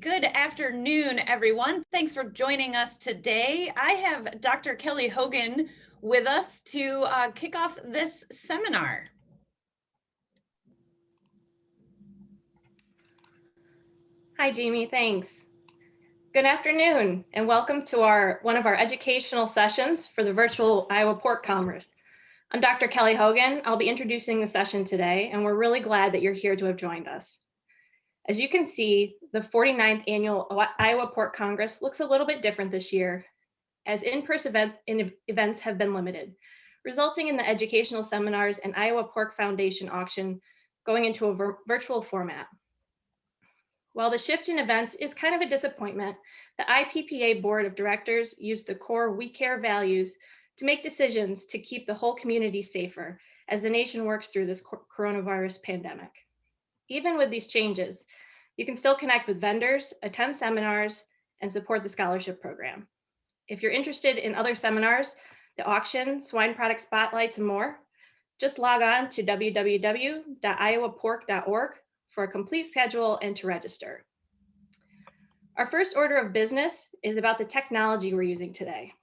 Good afternoon, everyone. Thanks for joining us today. I have Dr. Kelly Hogan with us to kick off this seminar. Hi, Jamie, thanks. Good afternoon, and welcome to one of our educational sessions for the virtual Iowa Pork Congress. I'm Dr. Kelly Hogan. I'll be introducing the session today, and we're really glad that you're here to have joined us. As you can see, the 49th Annual Iowa Pork Congress looks a little bit different this year, as in-person events have been limited, resulting in the educational seminars and Iowa Pork Foundation auction going into a virtual format. While the shift in events is kind of a disappointment, the IPPA Board of Directors used the core We Care values to make decisions to keep the whole community safer as the nation works through this coronavirus pandemic. Even with these changes, you can still connect with vendors, attend seminars, and support the scholarship program. If you're interested in other seminars, the auction, swine product spotlights, and more, just log on to www.iowapork.org for a complete schedule and to register. Our first order of business is about the technology we're using today.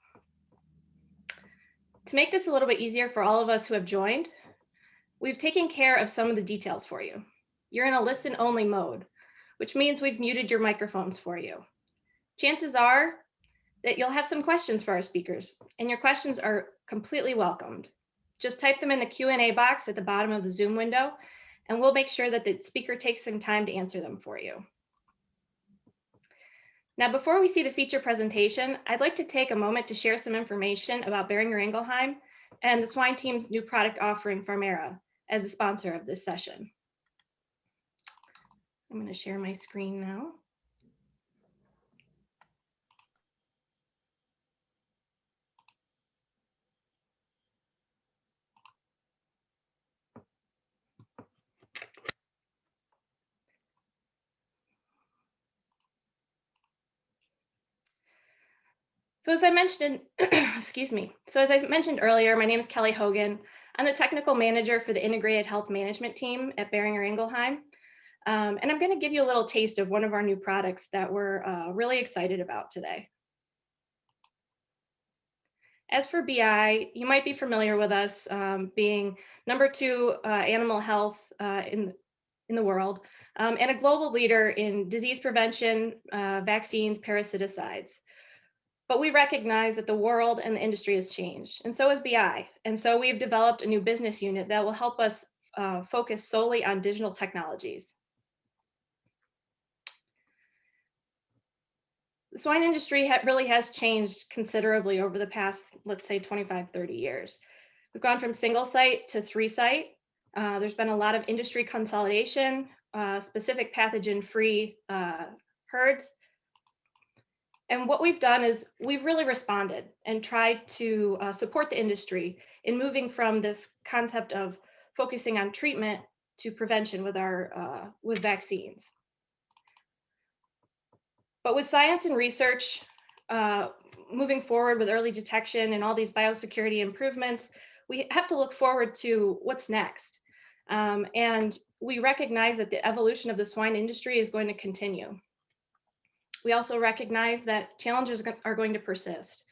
To make this a little bit easier for all of us who have joined, we've taken care of some of the details for you. You're in a listen-only mode, which means we've muted your microphones for you. Chances are that you'll have some questions for our speakers, and your questions are completely welcomed. Just type them in the Q&A box at the bottom of the Zoom window, and we'll make sure that the speaker takes some time to answer them for you. Now, before we see the feature presentation, I'd like to take a moment to share some information about Boehringer Ingelheim and the swine team's new product offering, FARMERA, as the sponsor of this session. I'm going to share my screen now. So as I mentioned, excuse me. So as I mentioned earlier, my name is Kelly Hogan. I'm the technical manager for the integrated health management team at Boehringer Ingelheim. And I'm going to give you a little taste of one of our new products that we're really excited about today. As for BI, you might be familiar with us being #2 animal health in the world and a global leader in disease prevention, vaccines, parasiticides. But we recognize that the world and the industry has changed, and so has BI. And so we've developed a new business unit that will help us focus solely on digital technologies. The swine industry really has changed considerably over the past, let's say, 25, 30 years. We've gone from single site to 3-site. There's been a lot of industry consolidation, specific pathogen-free herds. And what we've done is we've really responded and tried to support the industry in moving from this concept of focusing on treatment to prevention with vaccines. But with science and research moving forward with early detection and all these biosecurity improvements, we have to look forward to what's next. And we recognize that the evolution of the swine industry is going to continue. We also recognize that challenges are going to persist.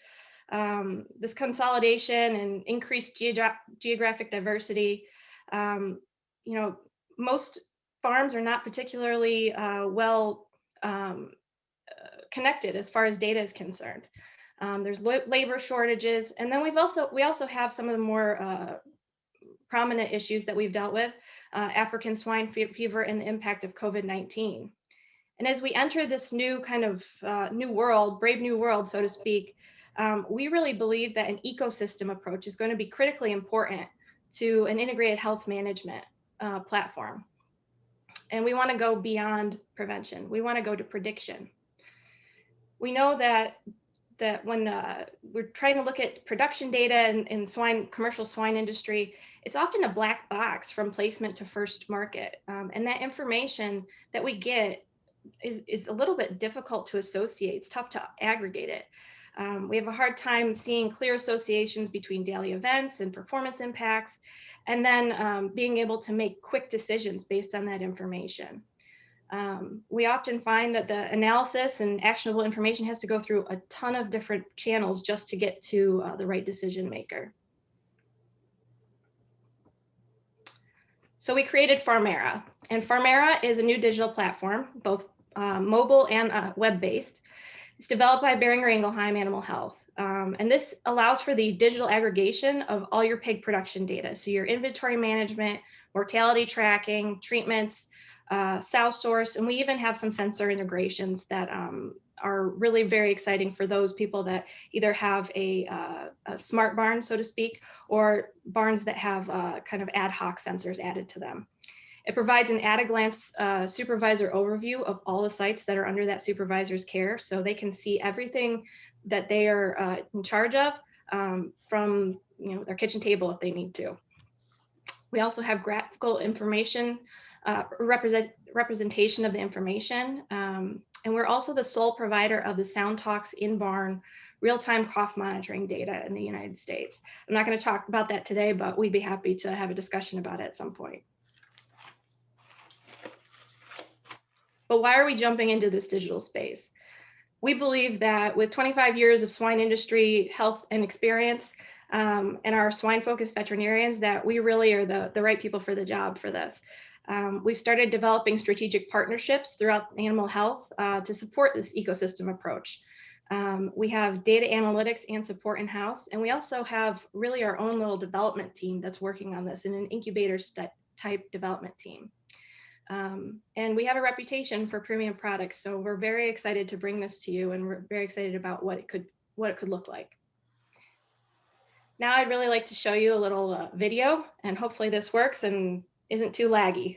This consolidation and increased geographic diversity, most farms are not particularly well connected as far as data is concerned. There's labor shortages, and then we also have some of the more prominent issues that we've dealt with, African swine fever and the impact of COVID-19. And as we enter this new kind of new world, brave new world, so to speak, we really believe that an ecosystem approach is going to be critically important to an integrated health management platform. And we want to go beyond prevention. We want to go to prediction. We know that when we're trying to look at production data in commercial swine industry, it's often a black box from placement to first market. And that information that we get is a little bit difficult to associate. It's tough to aggregate it. We have a hard time seeing clear associations between daily events and performance impacts, and then being able to make quick decisions based on that information. We often find that the analysis and actionable information has to go through a ton of different channels just to get to the right decision maker. So we created FARMERA, and FARMERA is a new digital platform, both mobile and web-based. It's developed by BOEHRINGER INGELHEIM Animal Health. And this allows for the digital aggregation of all your pig production data. So your inventory management, mortality tracking, treatments, sow source, and we even have some sensor integrations that are really very exciting for those people that either have a smart barn, so to speak, or barns that have kind of ad hoc sensors added to them. It provides an at-a-glance supervisor overview of all the sites that are under that supervisor's care, so they can see everything that they are in charge of from their kitchen table if they need to. We also have graphical information, representation of the information, and we're also the sole provider of the Sound Talks in-barn real-time cough monitoring data in the United States. I'm not going to talk about that today, but we'd be happy to have a discussion about it at some point. But why are we jumping into this digital space? We believe that with 25 years of swine industry health and experience, and our swine-focused veterinarians, that we really are the right people for the job for this. We've started developing strategic partnerships throughout animal health to support this ecosystem approach. We have data analytics and support in-house, and we also have really our own little development team that's working on this in an incubator type development team. And we have a reputation for premium products, so we're very excited to bring this to you, and we're very excited about what it could look like. Now I'd really like to show you a little video, and hopefully this works and isn't too laggy.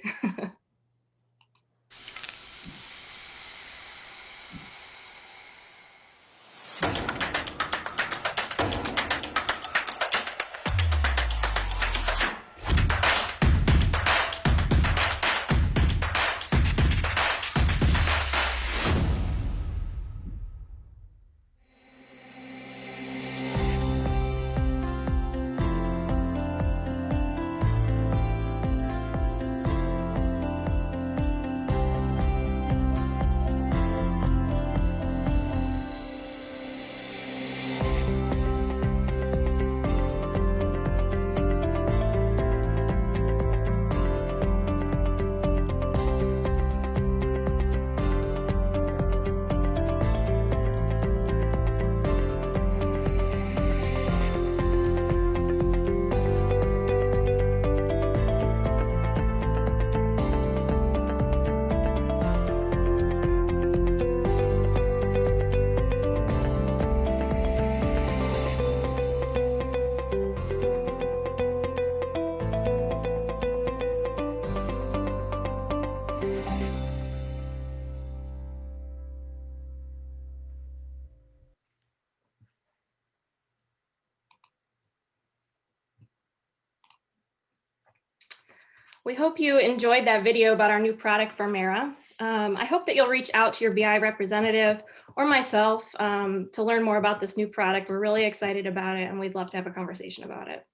We hope you enjoyed that video about our new product, FARMERA. I hope that you'll reach out to your BI representative or myself to learn more about this new product. We're really excited about it, and we'd love to have a conversation about it.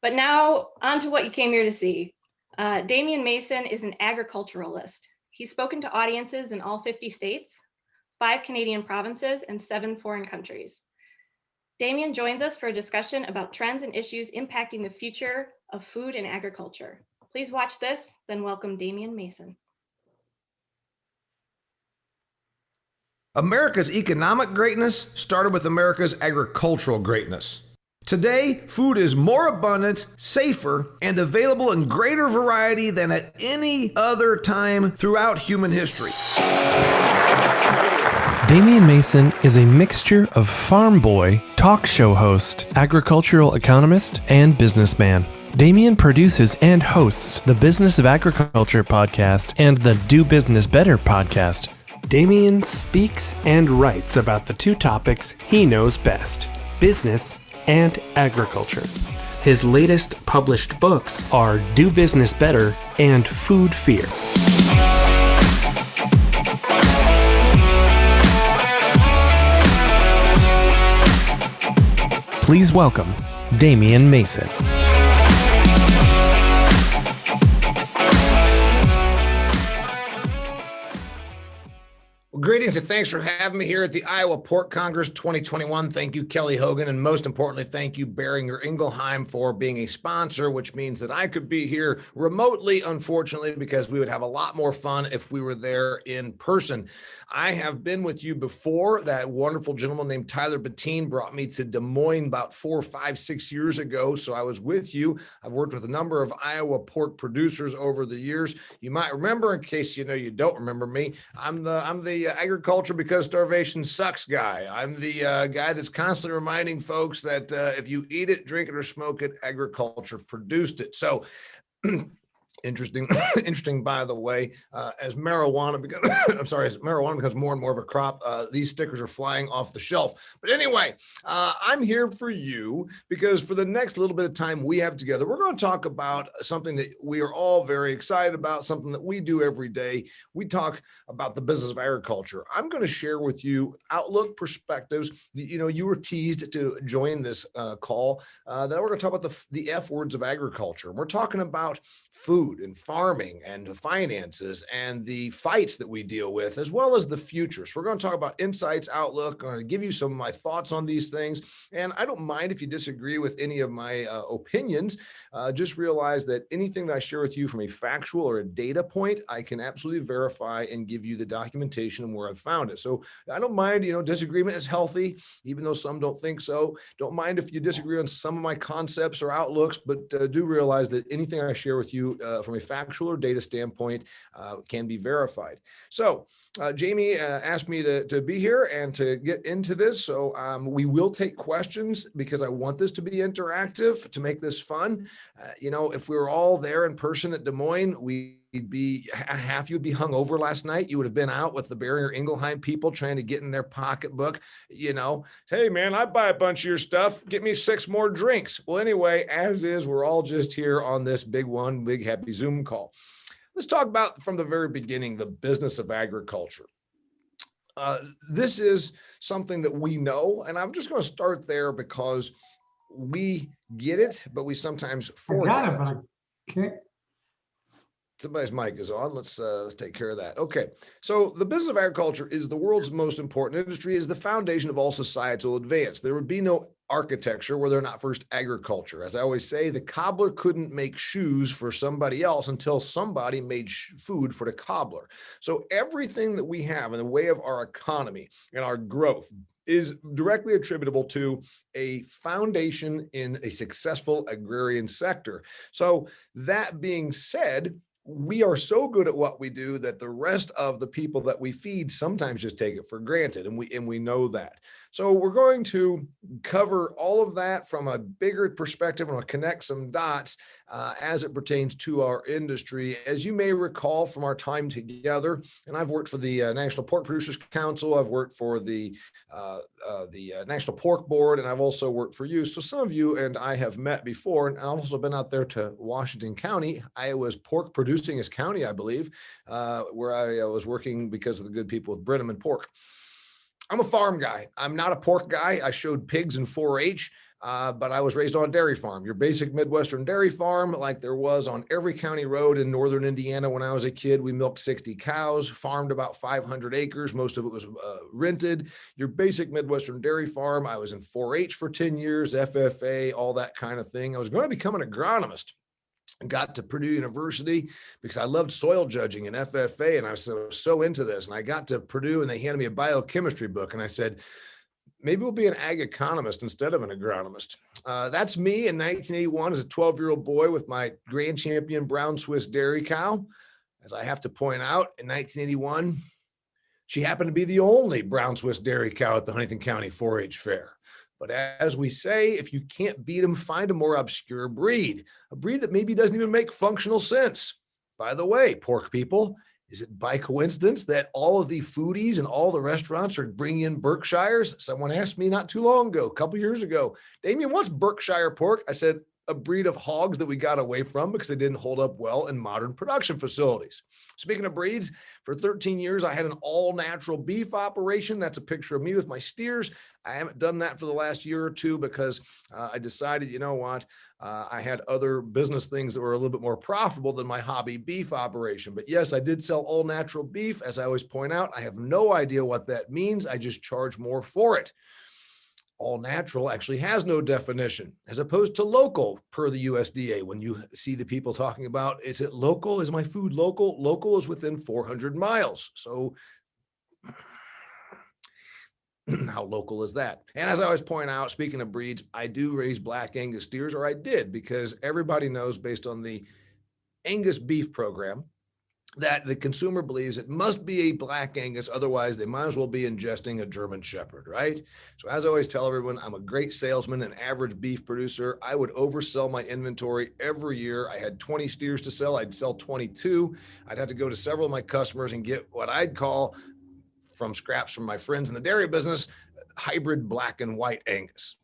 But now on to what you came here to see. Damian Mason is an agriculturalist. He's spoken to audiences in all 50 states, 5 Canadian provinces, and 7 foreign countries. Damian joins us for a discussion about trends and issues impacting the future of food and agriculture. Please watch this, then welcome Damian Mason. America's economic greatness started with America's agricultural greatness. Today, food is more abundant, safer, and available in greater variety than at any other time throughout human history. Damian Mason is a mixture of farm boy, talk show host, agricultural economist, and businessman. Damian produces and hosts the Business of Agriculture podcast and the Do Business Better podcast. Damian speaks and writes about the 2 topics he knows best, business and agriculture. His latest published books are Do Business Better and Food Fear. Please welcome Damian Mason. Greetings and thanks for having me here at the Iowa Pork Congress 2021. Thank you, Kelly Hogan, and most importantly, thank you, BOEHRINGER INGELHEIM, for being a sponsor, which means that I could be here remotely, unfortunately, because we would have a lot more fun if we were there in person. I have been with you before. That wonderful gentleman named Tyler Bettine brought me to Des Moines about 4, 5, 6 years ago, so I was with you. I've worked with a number of Iowa pork producers over the years. You might remember, in case you don't remember me, I'm the agriculture because starvation sucks guy. I'm the guy that's constantly reminding folks that if you eat it, drink it, or smoke it, agriculture produced it. So interesting, by the way, as marijuana becomes more and more of a crop, these stickers are flying off the shelf. But anyway, I'm here for you because for the next little bit of time we have together, we're going to talk about something that we are all very excited about, something that we do every day. We talk about the business of agriculture. I'm going to share with you outlook perspectives. You were teased to join this call that we're going to talk about the F words of agriculture. We're talking about food and farming and finances and the fights that we deal with, as well as the future. So we're going to talk about insights, outlook. I'm going to give you some of my thoughts on these things. And I don't mind if you disagree with any of my opinions. Just realize that anything that I share with you from a factual or a data point, I can absolutely verify and give you the documentation and where I've found it. So I don't mind, disagreement is healthy, even though some don't think so. Don't mind if you disagree on some of my concepts or outlooks, but do realize that anything I share with you from a factual or data standpoint can be verified. So Jamie asked me to be here and to get into this. So we will take questions because I want this to be interactive to make this fun. If we were all there in person at Des Moines, half you'd be hung over last night. You would have been out with the BOEHRINGER INGELHEIM people trying to get in their pocketbook, hey man, I buy a bunch of your stuff. Get me 6 more drinks. Well, anyway, as is, we're all just here on this big happy Zoom call. Let's talk about from the very beginning, the business of agriculture. This is something that we know, and I'm just going to start there because we get it, but we sometimes forget it. Somebody's mic is on. Let's take care of that. Okay. So the business of agriculture is the world's most important industry, is the foundation of all societal advance. There would be no architecture were there not first agriculture. As I always say, the cobbler couldn't make shoes for somebody else until somebody made food for the cobbler. So everything that we have in the way of our economy and our growth is directly attributable to a foundation in a successful agrarian sector. So that being said, we are so good at what we do that the rest of the people that we feed sometimes just take it for granted, and we know that. So we're going to cover all of that from a bigger perspective, and I'll connect some dots as it pertains to our industry. As you may recall from our time together, and I've worked for the National Pork Producers Council, I've worked for the National Pork Board, and I've also worked for you. So some of you and I have met before, and I've also been out there to Washington County, Iowa's pork producingest county, I believe, where I was working because of the good people with Brenneman Pork. I'm a farm guy. I'm not a pork guy. I showed pigs in 4-H, but I was raised on a dairy farm, your basic Midwestern dairy farm, like there was on every county road in northern Indiana when I was a kid. We milked 60 cows, farmed about 500 acres. Most of it was rented. Your basic Midwestern dairy farm. I was in 4-H for 10 years, FFA, all that kind of thing. I was going to become an agronomist. Got to Purdue University because I loved soil judging and FFA, and I was so into this. And I got to Purdue and they handed me a biochemistry book, and I said, maybe we'll be an ag economist instead of an agronomist. That's me in 1981 as a 12-year-old boy with my grand champion brown Swiss dairy cow. As I have to point out, in 1981, she happened to be the only brown Swiss dairy cow at the Huntington County 4-H fair. But as we say, if you can't beat them, find a more obscure breed, a breed that maybe doesn't even make functional sense. By the way, pork people, is it by coincidence that all of the foodies and all the restaurants are bringing in Berkshires? Someone asked me not too long ago, a couple years ago, Damian, what's Berkshire pork? I said, a breed of hogs that we got away from because they didn't hold up well in modern production facilities. Speaking of breeds, for 13 years, I had an all-natural beef operation. That's a picture of me with my steers. I haven't done that for the last year or two because I decided, you know what, I had other business things that were a little bit more profitable than my hobby beef operation. But yes, I did sell all-natural beef. As I always point out, I have no idea what that means. I just charge more for it. All natural actually has no definition, as opposed to local per the USDA. When you see the people talking about, is it local? Is my food local? Local is within 400 miles. So how local is that? And as I always point out, speaking of breeds, I do raise black Angus steers, or I did, because everybody knows based on the Angus beef program that the consumer believes it must be a black Angus, otherwise they might as well be ingesting a German Shepherd, right? So as I always tell everyone, I'm a great salesman, an average beef producer. I would oversell my inventory every year. I had 20 steers to sell. I'd sell 22. I'd have to go to several of my customers and get what I'd call, from scraps from my friends in the dairy business, hybrid black and white Angus.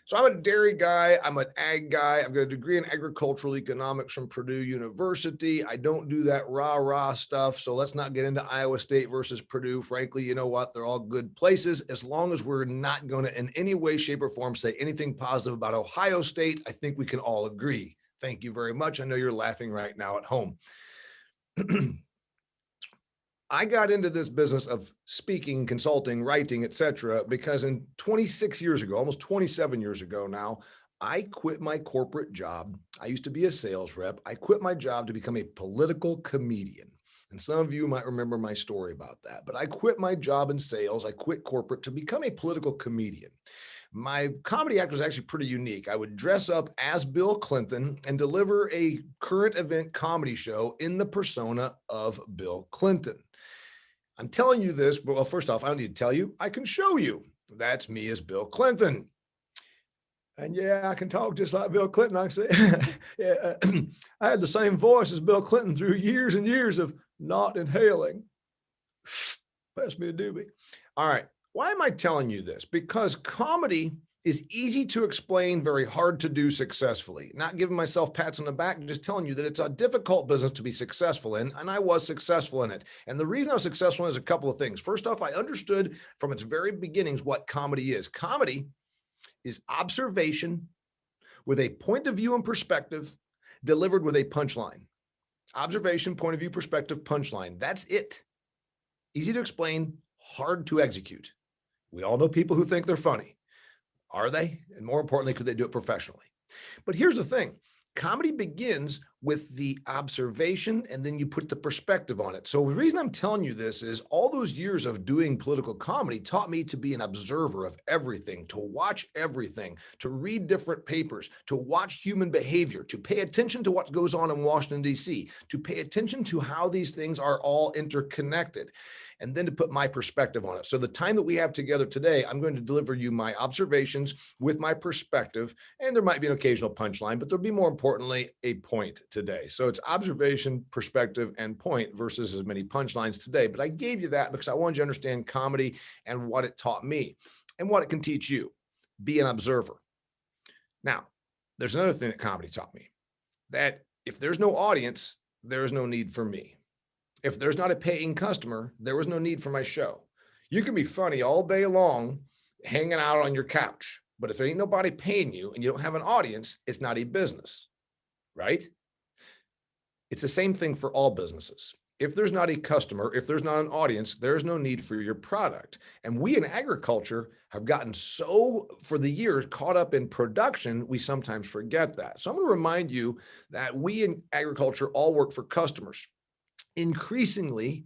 So I'm a dairy guy, I'm an ag guy. I've got a degree in agricultural economics from Purdue University. I don't do that rah-rah stuff. So let's not get into Iowa State versus Purdue. Frankly, you know what? They're all good places. As long as we're not going to in any way, shape, or form say anything positive about Ohio State, I think we can all agree. Thank you very much. I know you're laughing right now at home. I got into this business of speaking, consulting, writing, etc., because in 26 years ago, almost 27 years ago now, I quit my corporate job. I used to be a sales rep. I quit my job to become a political comedian. And some of you might remember my story about that. But I quit my job in sales. I quit corporate to become a political comedian. My comedy act was actually pretty unique. I would dress up as Bill Clinton and deliver a current event comedy show in the persona of Bill Clinton. I'm telling you this, but well, first off, I don't need to tell you. I can show you. That's me as Bill Clinton. And yeah, I can talk just like Bill Clinton. I can say, yeah, I had the same voice as Bill Clinton through years and years of not inhaling. Pass me a doobie. All right. Why am I telling you this? Because comedy is easy to explain, very hard to do successfully. Not giving myself pats on the back, just telling you that it's a difficult business to be successful in, and I was successful in it. And the reason I was successful in it is a couple of things. First off, I understood from its very beginnings what comedy is. Comedy is observation with a point of view and perspective delivered with a punchline. Observation, point of view, perspective, punchline. That's it. Easy to explain, hard to execute. We all know people who think they're funny. Are they? And more importantly, could they do it professionally? But here's the thing. Comedy begins with the observation, and then you put the perspective on it. So the reason I'm telling you this is all those years of doing political comedy taught me to be an observer of everything, to watch everything, to read different papers, to watch human behavior, to pay attention to what goes on in Washington, D.C., to pay attention to how these things are all interconnected, and then to put my perspective on it. So the time that we have together today, I'm going to deliver you my observations with my perspective, and there might be an occasional punchline, but there'll be more importantly a point today. So it's observation, perspective, and point versus as many punchlines today. But I gave you that because I wanted you to understand comedy and what it taught me and what it can teach you. Be an observer. Now, there's another thing that comedy taught me, that if there's no audience, there is no need for me. If there's not a paying customer, there was no need for my show. You can be funny all day long, hanging out on your couch, but if there ain't nobody paying you and you don't have an audience, it's not a business, right? It's the same thing for all businesses. If there's not a customer, if there's not an audience, there's no need for your product. And we in agriculture have gotten so, for the years, caught up in production, we sometimes forget that. So I'm going to remind you that we in agriculture all work for customers. Increasingly,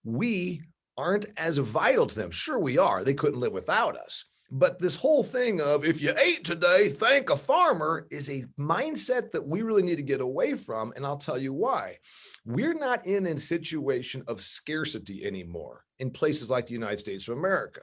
we aren't as vital to them. Sure, we are. They couldn't live without us. But this whole thing of if you ate today, thank a farmer is a mindset that we really need to get away from. And I'll tell you why. We're not in a situation of scarcity anymore in places like the United States of America.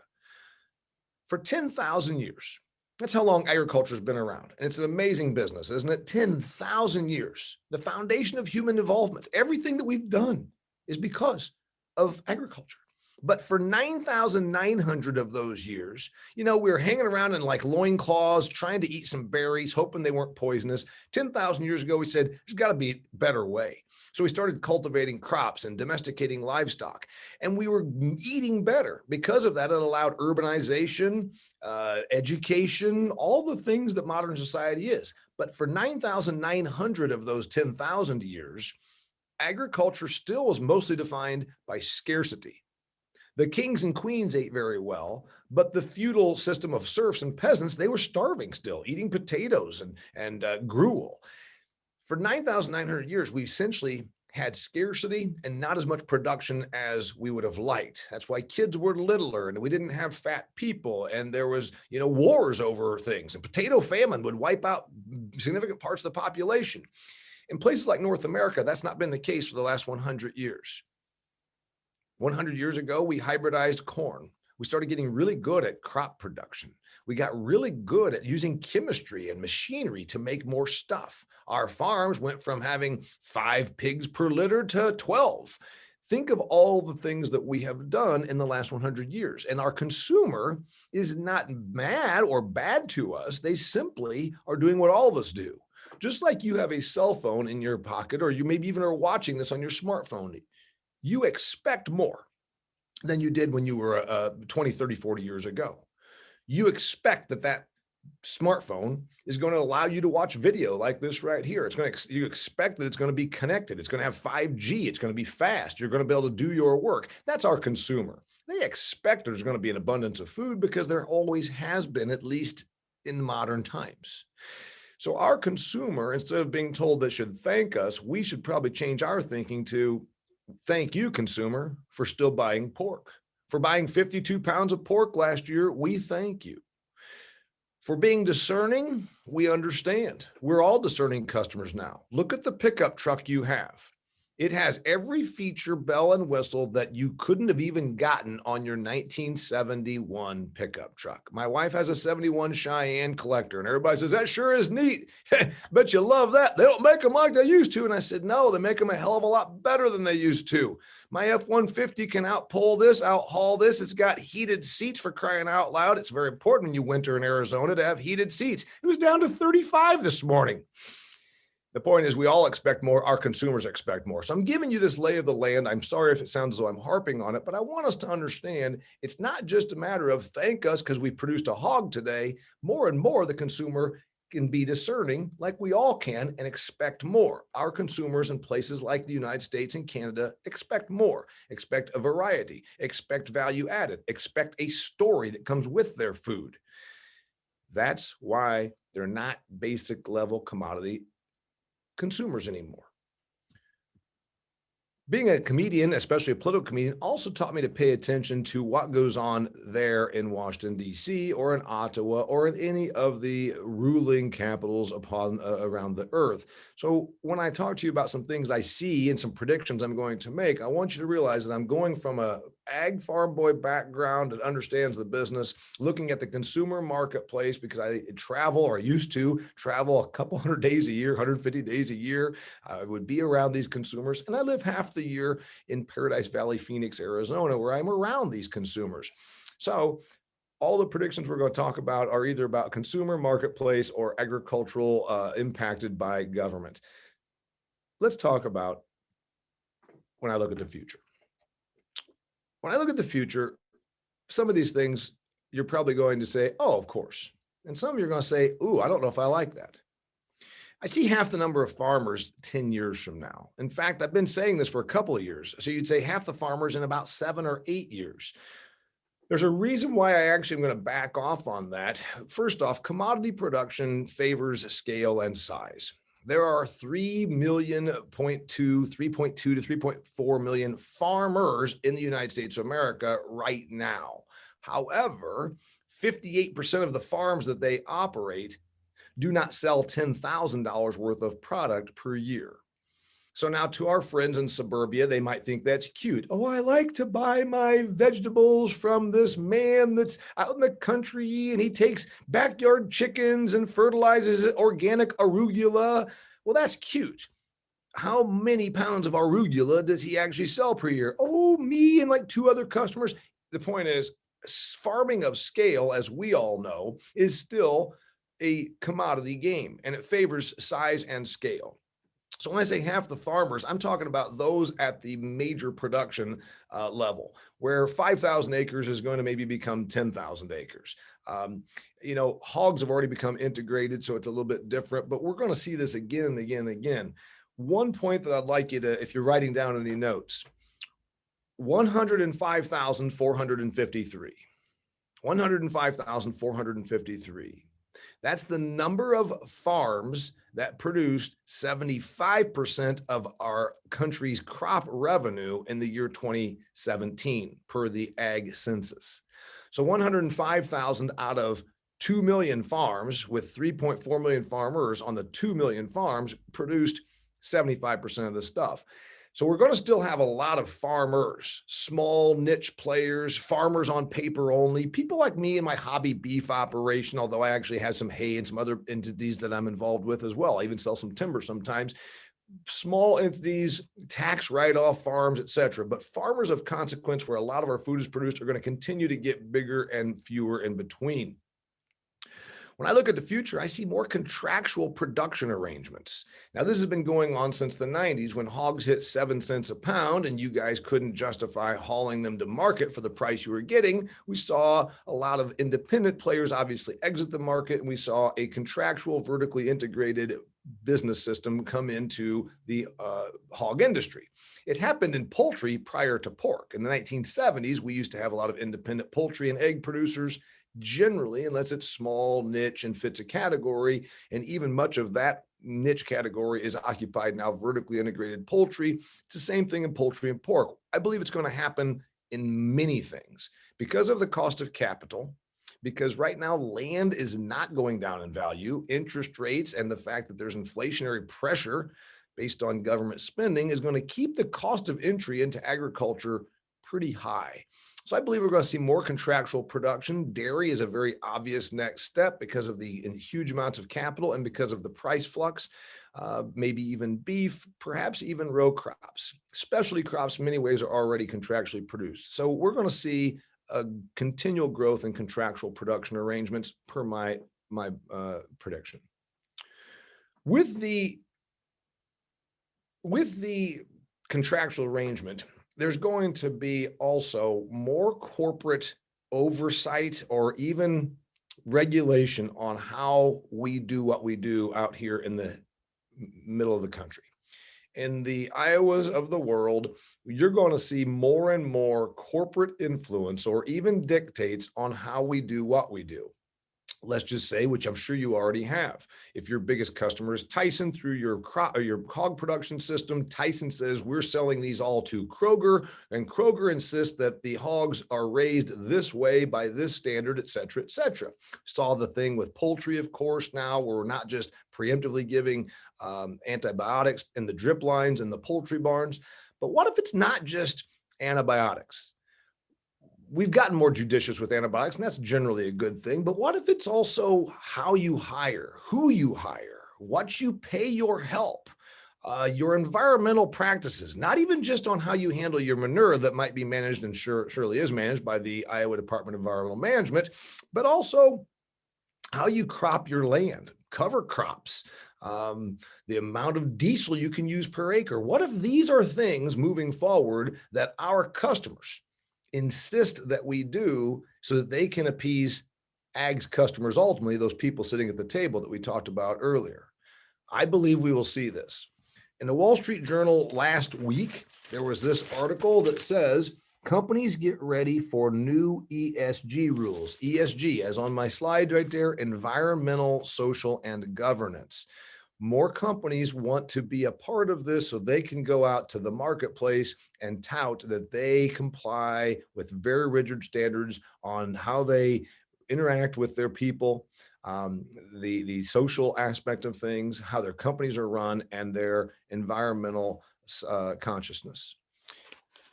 For 10,000 years, that's how long agriculture has been around. And it's an amazing business, isn't it? 10,000 years. The foundation of human involvement. Everything that we've done is because of agriculture. But for 9,900 of those years, we were hanging around in like loincloths, trying to eat some berries, hoping they weren't poisonous. 10,000 years ago, we said, there's got to be a better way. So we started cultivating crops and domesticating livestock, and we were eating better. Because of that, it allowed urbanization, education, all the things that modern society is. But for 9,900 of those 10,000 years, agriculture still was mostly defined by scarcity. The kings and queens ate very well, but the feudal system of serfs and peasants, they were starving still, eating potatoes and gruel. For 9,900 years, we essentially had scarcity and not as much production as we would have liked. That's why kids were littler and we didn't have fat people, and there was, wars over things, and potato famine would wipe out significant parts of the population. In places like North America, that's not been the case for the last 100 years. 100 years ago, we hybridized corn. We started getting really good at crop production. We got really good at using chemistry and machinery to make more stuff. Our farms went from having 5 pigs per litter to 12. Think of all the things that we have done in the last 100 years. And our consumer is not mad or bad to us. They simply are doing what all of us do. Just like you have a cell phone in your pocket, or you maybe even are watching this on your smartphone, you expect more than you did when you were 20, 30, 40 years ago. You expect that smartphone is going to allow you to watch video like this right here. You expect that it's going to be connected. It's going to have 5G. It's going to be fast. You're going to be able to do your work. That's our consumer. They expect there's going to be an abundance of food because there always has been, at least in modern times. So our consumer, instead of being told they should thank us, we should probably change our thinking to thank you, consumer, for still buying pork. For buying 52 pounds of pork last year, we thank you. For being discerning, we understand. We're all discerning customers now. Look at the pickup truck you have. It has every feature, bell and whistle, that you couldn't have even gotten on your 1971 pickup truck. My wife has a 71 Cheyenne Collector, and everybody says, that sure is neat. Bet you love that. They don't make them like they used to. And I said, no, they make them a hell of a lot better than they used to. My F-150 can outpull this, outhaul this. It's got heated seats, for crying out loud. It's very important when you winter in Arizona to have heated seats. It was down to 35 this morning. The point is, we all expect more. Our consumers expect more. So I'm giving you this lay of the land. I'm sorry if it sounds as though I'm harping on it, but I want us to understand it's not just a matter of thank us because we produced a hog today. More and more, the consumer can be discerning, like we all can, and expect more. Our consumers in places like the United States and Canada expect more, expect a variety, expect value added, expect a story that comes with their food. That's why they're not basic level commodity consumers anymore. Being a comedian, especially a political comedian, also taught me to pay attention to what goes on there in Washington, D.C., or in Ottawa, or in any of the ruling capitals around the earth. So when I talk to you about some things I see and some predictions I'm going to make, I want you to realize that I'm going from a ag farm boy background that understands the business, looking at the consumer marketplace, because I travel, or used to travel, a couple hundred days a year, 150 days a year. I would be around these consumers, and I live half the year in Paradise Valley, Phoenix, Arizona, where I'm around these consumers. So all the predictions we're going to talk about are either about consumer marketplace or agricultural impacted by government. Let's talk about when I look at the future. When I look at the future, some of these things you're probably going to say, oh, of course. And some you're going to say, ooh, I don't know if I like that. I see half the number of farmers 10 years from now. In fact, I've been saying this for a couple of years. So you'd say half the farmers in about 7 or 8 years. There's a reason why I actually am going to back off on that. First off, commodity production favors scale and size. There are 3.2 to 3.4 million farmers in the United States of America right now. However, 58% of the farms that they operate do not sell $10,000 worth of product per year. So now, to our friends in suburbia, they might think that's cute. Oh, I like to buy my vegetables from this man that's out in the country, and he takes backyard chickens and fertilizes organic arugula. Well, that's cute. how many pounds of arugula does he actually sell per year? Oh, me and like 2 other customers. The point is, farming of scale, as we all know, is still a commodity game, and it favors size and scale. So when I say half the farmers, I'm talking about those at the major production level, where 5,000 acres is going to maybe become 10,000 acres. Hogs have already become integrated, so it's a little bit different, but we're going to see this again and again and again. One point that I'd like you to, if you're writing down any notes, 105,453. 105,453. That's the number of farms that produced 75% of our country's crop revenue in the year 2017 per the Ag Census. So 105,000 out of 2 million farms with 3.4 million farmers on the 2 million farms produced 75% of the stuff. So we're going to still have a lot of farmers, small niche players, farmers on paper only, people like me in my hobby beef operation, although I actually have some hay and some other entities that I'm involved with as well. I even sell some timber sometimes. Small entities, tax write-off farms, etc. But farmers of consequence where a lot of our food is produced are going to continue to get bigger and fewer in between. When I look at the future, I see more contractual production arrangements. Now, this has been going on since the 90s when hogs hit 7 cents a pound and you guys couldn't justify hauling them to market for the price you were getting. We saw a lot of independent players obviously exit the market, and we saw a contractual, vertically integrated business system come into the hog industry. It happened in poultry prior to pork. In the 1970s, we used to have a lot of independent poultry and egg producers. Generally, unless it's small, niche, and fits a category, and even much of that niche category is occupied now vertically integrated poultry. It's the same thing in poultry and pork. I believe it's going to happen in many things because of the cost of capital, because right now land is not going down in value. Interest rates and the fact that there's inflationary pressure based on government spending is going to keep the cost of entry into agriculture pretty high. So I believe we're going to see more contractual production. Dairy is a very obvious next step because of the huge amounts of capital and because of the price flux, maybe even beef, perhaps even row crops. Specialty crops in many ways are already contractually produced. So we're going to see a continual growth in contractual production arrangements per my prediction. With the contractual arrangement, there's going to be also more corporate oversight or even regulation on how we do what we do out here in the middle of the country. In the Iowas of the world, you're going to see more and more corporate influence or even dictates on how we do what we do. Let's just say, which I'm sure you already have. If your biggest customer is Tyson through your hog production system, Tyson says we're selling these all to Kroger, and Kroger insists that the hogs are raised this way by this standard, et cetera, et cetera. Saw the thing with poultry, of course, now where we're not just preemptively giving antibiotics in the drip lines in the poultry barns. But what if it's not just antibiotics? We've gotten more judicious with antibiotics, and that's generally a good thing. But what if it's also how you hire, who you hire, what you pay your help, your environmental practices, not even just on how you handle your manure that might be managed and surely is managed by the Iowa Department of Environmental Management, but also how you crop your land, cover crops, the amount of diesel you can use per acre. What if these are things moving forward that our customers insist that we do so that they can appease ag's customers, ultimately those people sitting at the table that we talked about earlier? I believe we will see this. In the Wall Street Journal last week, there was this article that says companies get ready for new ESG rules. ESG, as on my slide right there, environmental, social, and governance. More companies want to be a part of this so they can go out to the marketplace and tout that they comply with very rigid standards on how they interact with their people, the social aspect of things, how their companies are run, and their environmental consciousness.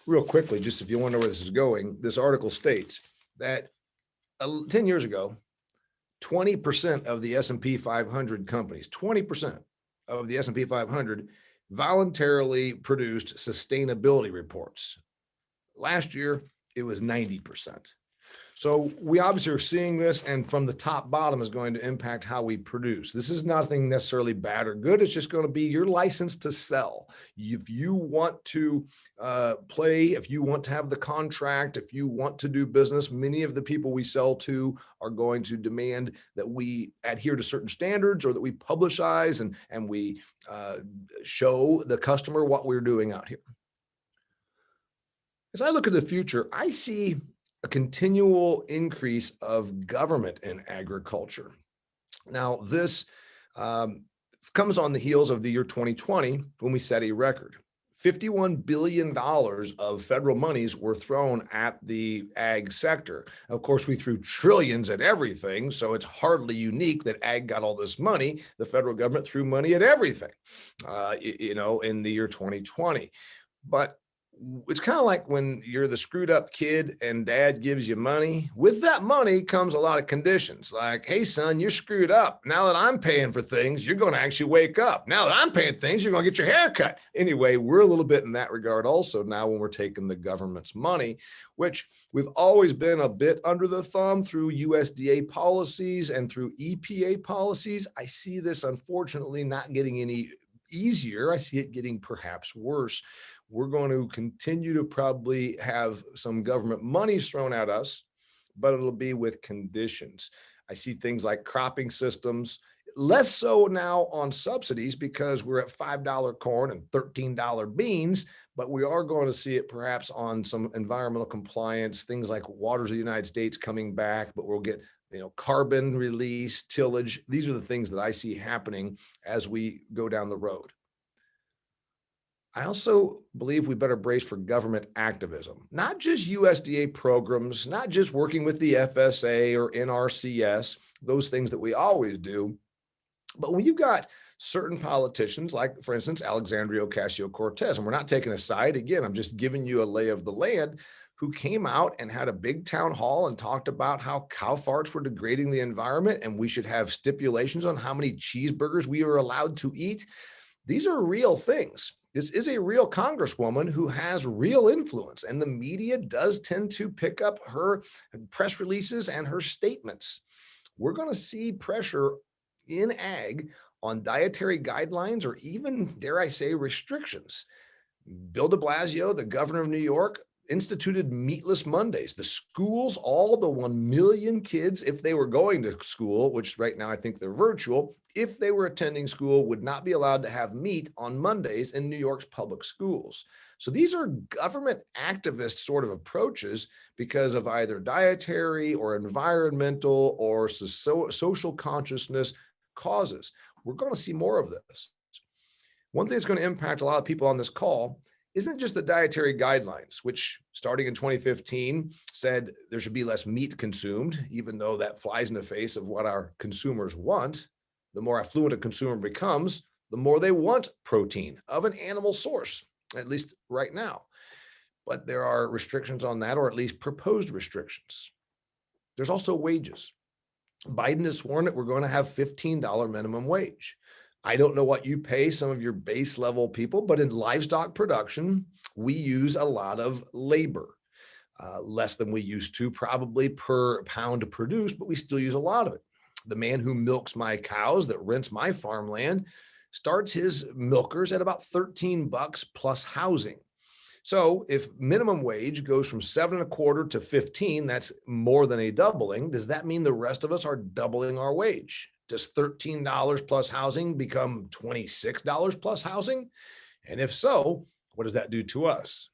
Real quickly, just if you wonder where this is going, this article states that 10 years ago, 20% of the S&P 500 companies, 20% of the S&P 500 voluntarily produced sustainability reports. Last year, it was 90%. So we obviously are seeing this, and from the top bottom is going to impact how we produce. This is nothing necessarily bad or good. It's just going to be your license to sell. If you want to play, if you want to have the contract, if you want to do business, many of the people we sell to are going to demand that we adhere to certain standards or that we publicize and we show the customer what we're doing out here. As I look at the future, I see a continual increase of government in agriculture. Now, this comes on the heels of the year 2020 when we set a record. $51 billion of federal monies were thrown at the ag sector. Of course, we threw trillions at everything, so it's hardly unique that ag got all this money. The federal government threw money at everything, in the year 2020. But it's kind of like when you're the screwed up kid and dad gives you money. With that money comes a lot of conditions like, hey, son, you're screwed up. Now that I'm paying for things, you're going to actually wake up. Now that I'm paying things, you're going to get your hair cut. Anyway, we're a little bit in that regard also now when we're taking the government's money, which we've always been a bit under the thumb through USDA policies and through EPA policies. I see this, unfortunately, not getting any easier. I see it getting perhaps worse. We're going to continue to probably have some government monies thrown at us, but it'll be with conditions. I see things like cropping systems, less so now on subsidies because we're at $5 corn and $13 beans, but we are going to see it perhaps on some environmental compliance, things like waters of the United States coming back, but we'll get carbon release, tillage. These are the things that I see happening as we go down the road. I also believe we better brace for government activism, not just USDA programs, not just working with the FSA or NRCS, those things that we always do. But when you've got certain politicians, like, for instance, Alexandria Ocasio-Cortez, and we're not taking a side, again, I'm just giving you a lay of the land, who came out and had a big town hall and talked about how cow farts were degrading the environment and we should have stipulations on how many cheeseburgers we are allowed to eat. These are real things. This is a real congresswoman who has real influence, and the media does tend to pick up her press releases and her statements. We're going to see pressure in ag on dietary guidelines or even, dare I say, restrictions. Bill de Blasio, the governor of New York, instituted meatless Mondays. The schools, all the 1 million kids, if they were going to school, which right now I think they're virtual, if they were attending school, would not be allowed to have meat on Mondays in New York's public schools. So these are government activist sort of approaches because of either dietary or environmental or social consciousness causes. We're going to see more of this. One thing that's going to impact a lot of people on this call isn't just the dietary guidelines, which starting in 2015 said there should be less meat consumed, even though that flies in the face of what our consumers want. The more affluent a consumer becomes, the more they want protein of an animal source, at least right now. But there are restrictions on that, or at least proposed restrictions. There's also wages. Biden has sworn that we're going to have $15 minimum wage. I don't know what you pay some of your base level people, but in livestock production, we use a lot of labor, less than we used to probably per pound produced, but we still use a lot of it. The man who milks my cows, that rents my farmland, starts his milkers at about $13 plus housing. So if minimum wage goes from 7.25 to 15, that's more than a doubling. Does that mean the rest of us are doubling our wage? Does $13 plus housing become $26 plus housing? And if so, what does that do to us?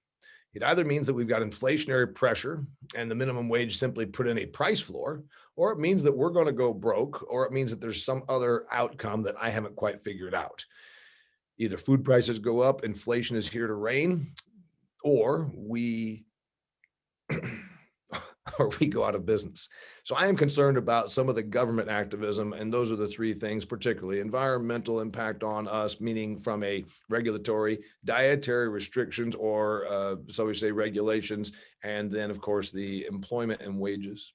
It either means that we've got inflationary pressure and the minimum wage simply put in a price floor, or it means that we're going to go broke, or it means that there's some other outcome that I haven't quite figured out. Either food prices go up, inflation is here to reign, or we go out of business. So I am concerned about some of the government activism, and those are the three things, particularly environmental impact on us, meaning from a regulatory, dietary restrictions, or so we say regulations, and then of course the employment and wages.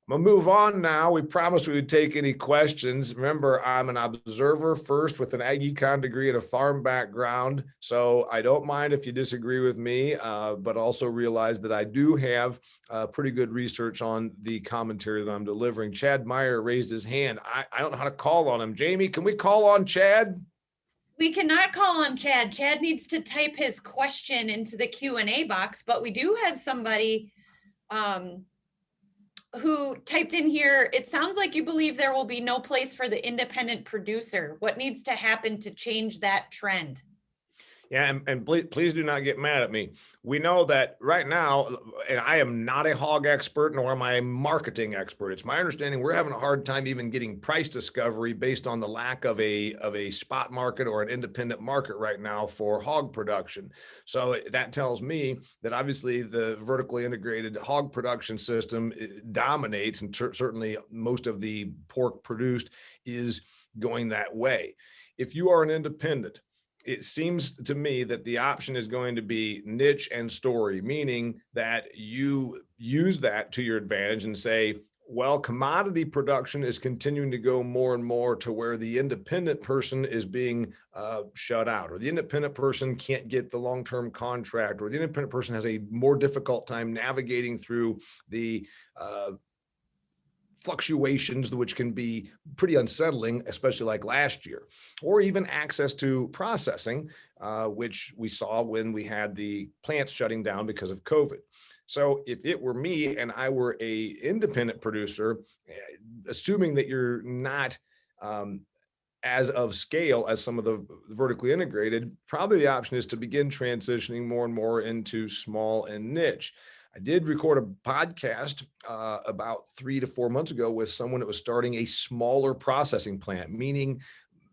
I'm gonna move on now. We promised we would take any questions. Remember, I'm an observer first with an ag econ degree and a farm background. So I don't mind if you disagree with me, but also realize that I do have pretty good research on the commentary that I'm delivering. Chad Meyer raised his hand. I don't know how to call on him. Jamie, can we call on Chad? We cannot call on Chad. Chad needs to type his question into the Q&A box, but we do have somebody who typed in here, it sounds like you believe there will be no place for the independent producer. What needs to happen to change that trend? Yeah, and please do not get mad at me. We know that right now, and I am not a hog expert, nor am I a marketing expert. It's my understanding we're having a hard time even getting price discovery based on the lack of a spot market or an independent market right now for hog production. So that tells me that obviously the vertically integrated hog production system dominates, and certainly most of the pork produced is going that way. If you are an independent, it seems to me that the option is going to be niche and story, meaning that you use that to your advantage and say, well, commodity production is continuing to go more and more to where the independent person is being shut out, or the independent person can't get the long-term contract, or the independent person has a more difficult time navigating through the fluctuations, which can be pretty unsettling, especially like last year, or even access to processing, which we saw when we had the plants shutting down because of COVID. So if it were me and I were a independent producer, assuming that you're not as of scale as some of the vertically integrated, probably the option is to begin transitioning more and more into small and niche. I did record a podcast about 3 to 4 months ago with someone that was starting a smaller processing plant, meaning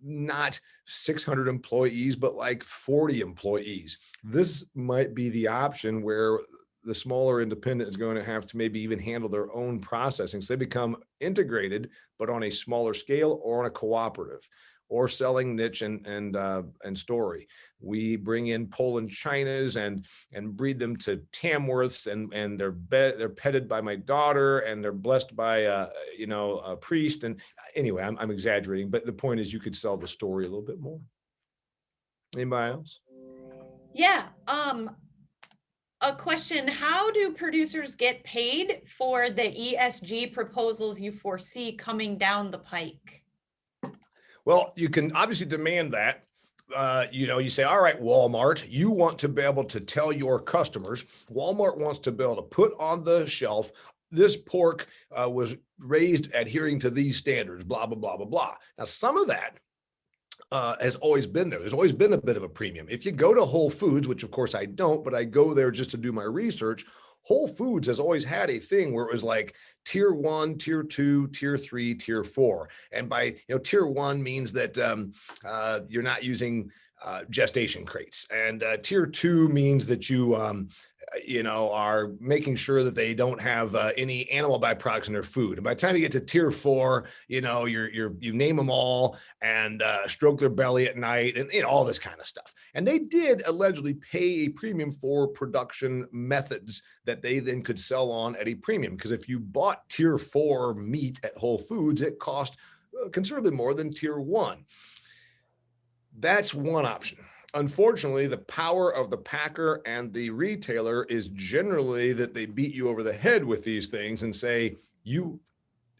not 600 employees, but like 40 employees. This might be the option where the smaller independent is going to have to maybe even handle their own processing. So they become integrated, but on a smaller scale or on a cooperative, or selling niche and story. We bring in Poland Chinas and breed them to Tamworths, and they're petted by my daughter, and they're blessed by a priest. And anyway, I'm exaggerating, but the point is you could sell the story a little bit more. Anybody else? Yeah. A question, how do producers get paid for the ESG proposals you foresee coming down the pike? Well, you can obviously demand that. You say, all right, Walmart, you want to be able to tell your customers, Walmart wants to be able to put on the shelf, this pork was raised adhering to these standards, blah, blah, blah, blah, blah. Now, some of that has always been there. There's always been a bit of a premium. If you go to Whole Foods, which of course I don't, but I go there just to do my research, Whole Foods has always had a thing where it was like tier 1, tier 2, tier 3, tier 4. And by tier 1 means that you're not using gestation crates, and tier 2 means that you are making sure that they don't have any animal byproducts in their food. And by the time you get to tier 4, you name them all and stroke their belly at night and all this kind of stuff. And they did allegedly pay a premium for production methods that they then could sell on at a premium. Because if you bought tier 4 meat at Whole Foods, it cost considerably more than tier 1. That's one option. Unfortunately, the power of the packer and the retailer is generally that they beat you over the head with these things and say, you,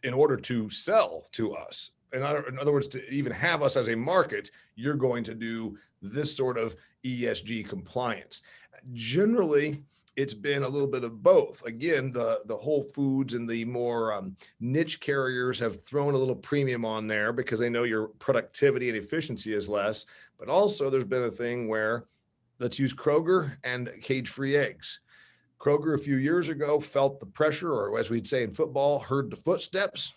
in order to sell to us, in other words, to even have us as a market, you're going to do this sort of ESG compliance. Generally, it's been a little bit of both. Again, the Whole Foods and the more niche carriers have thrown a little premium on there because they know your productivity and efficiency is less. But also there's been a thing where, let's use Kroger and cage-free eggs. Kroger a few years ago felt the pressure, or as we'd say in football, heard the footsteps.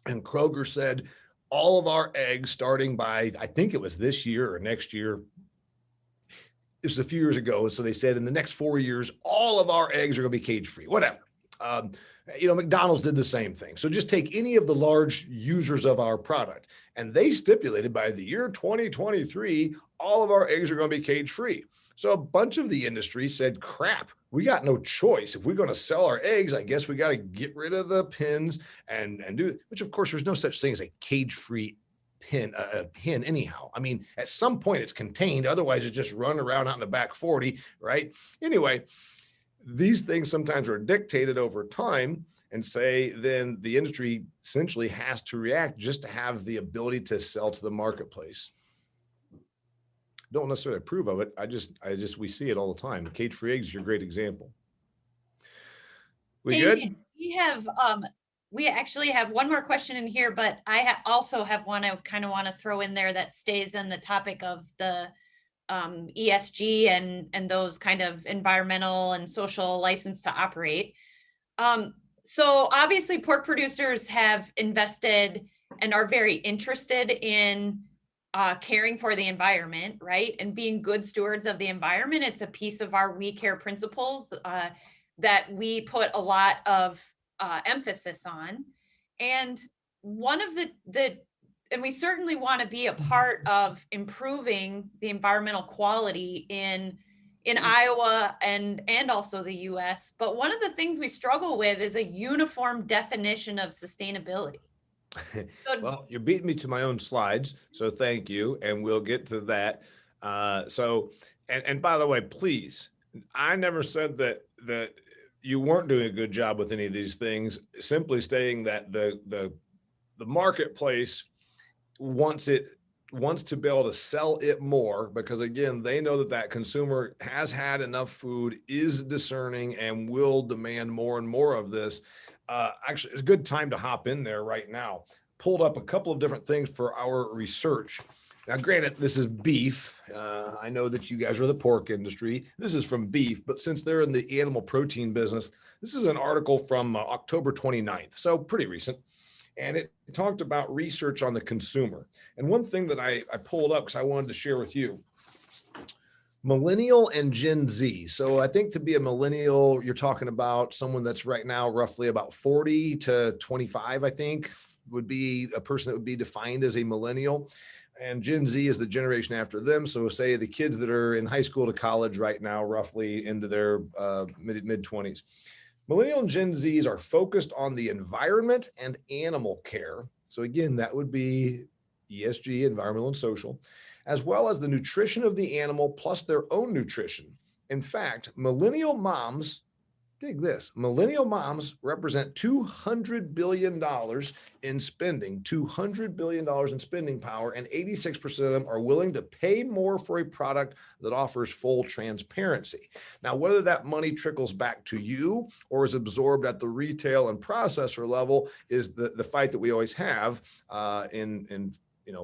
And Kroger said, all of our eggs starting by, I think it was this year or next year, this was a few years ago. So they said in the next 4 years, all of our eggs are going to be cage-free, whatever. McDonald's did the same thing. So just take any of the large users of our product, and they stipulated by the year 2023, all of our eggs are going to be cage free. So a bunch of the industry said, crap, we got no choice. If we're going to sell our eggs, I guess we got to get rid of the pins and do it, which of course there's no such thing as a cage free hen anyhow. I mean, at some point it's contained, otherwise it just run around out in the back 40, right? Anyway, these things sometimes are dictated over time, and say then the industry essentially has to react just to have the ability to sell to the marketplace. Don't necessarily approve of it. We see it all the time. Cage-free eggs is your great example. We Damian, good? we actually have one more question in here, but I also have one I kind of want to throw in there that stays in the topic of the ESG and those kind of environmental and social license to operate. So obviously pork producers have invested and are very interested in caring for the environment, right? And being good stewards of the environment. It's a piece of our We Care principles that we put a lot of emphasis on. And one of and we certainly want to be a part of improving the environmental quality in Iowa and also the US. But one of the things we struggle with is a uniform definition of sustainability. Well, you're beating me to my own slides, so thank you, and we'll get to that. And by the way, please, I never said that you weren't doing a good job with any of these things. Simply stating that the marketplace wants to be able to sell it more, because again, they know that consumer has had enough food, is discerning, and will demand more and more of this. Actually, it's a good time to hop in there right now. Pulled up a couple of different things for our research. Now, granted, this is beef. I know that you guys are the pork industry. This is from beef, but since they're in the animal protein business, this is an article from October 29th, so pretty recent. And it talked about research on the consumer. And one thing that I pulled up because I wanted to share with you, millennial and Gen Z. So I think to be a millennial, you're talking about someone that's right now roughly about 40 to 25, I think, would be a person that would be defined as a millennial. And Gen Z is the generation after them. So say the kids that are in high school to college right now, roughly into their mid 20s. Millennial and Gen Zs are focused on the environment and animal care. So again, that would be ESG, environmental and social, as well as the nutrition of the animal plus their own nutrition. In fact, millennial moms, dig this, millennial moms represent $200 billion in spending, $200 billion in spending power, and 86% of them are willing to pay more for a product that offers full transparency. Now, whether that money trickles back to you or is absorbed at the retail and processor level is the fight that we always have in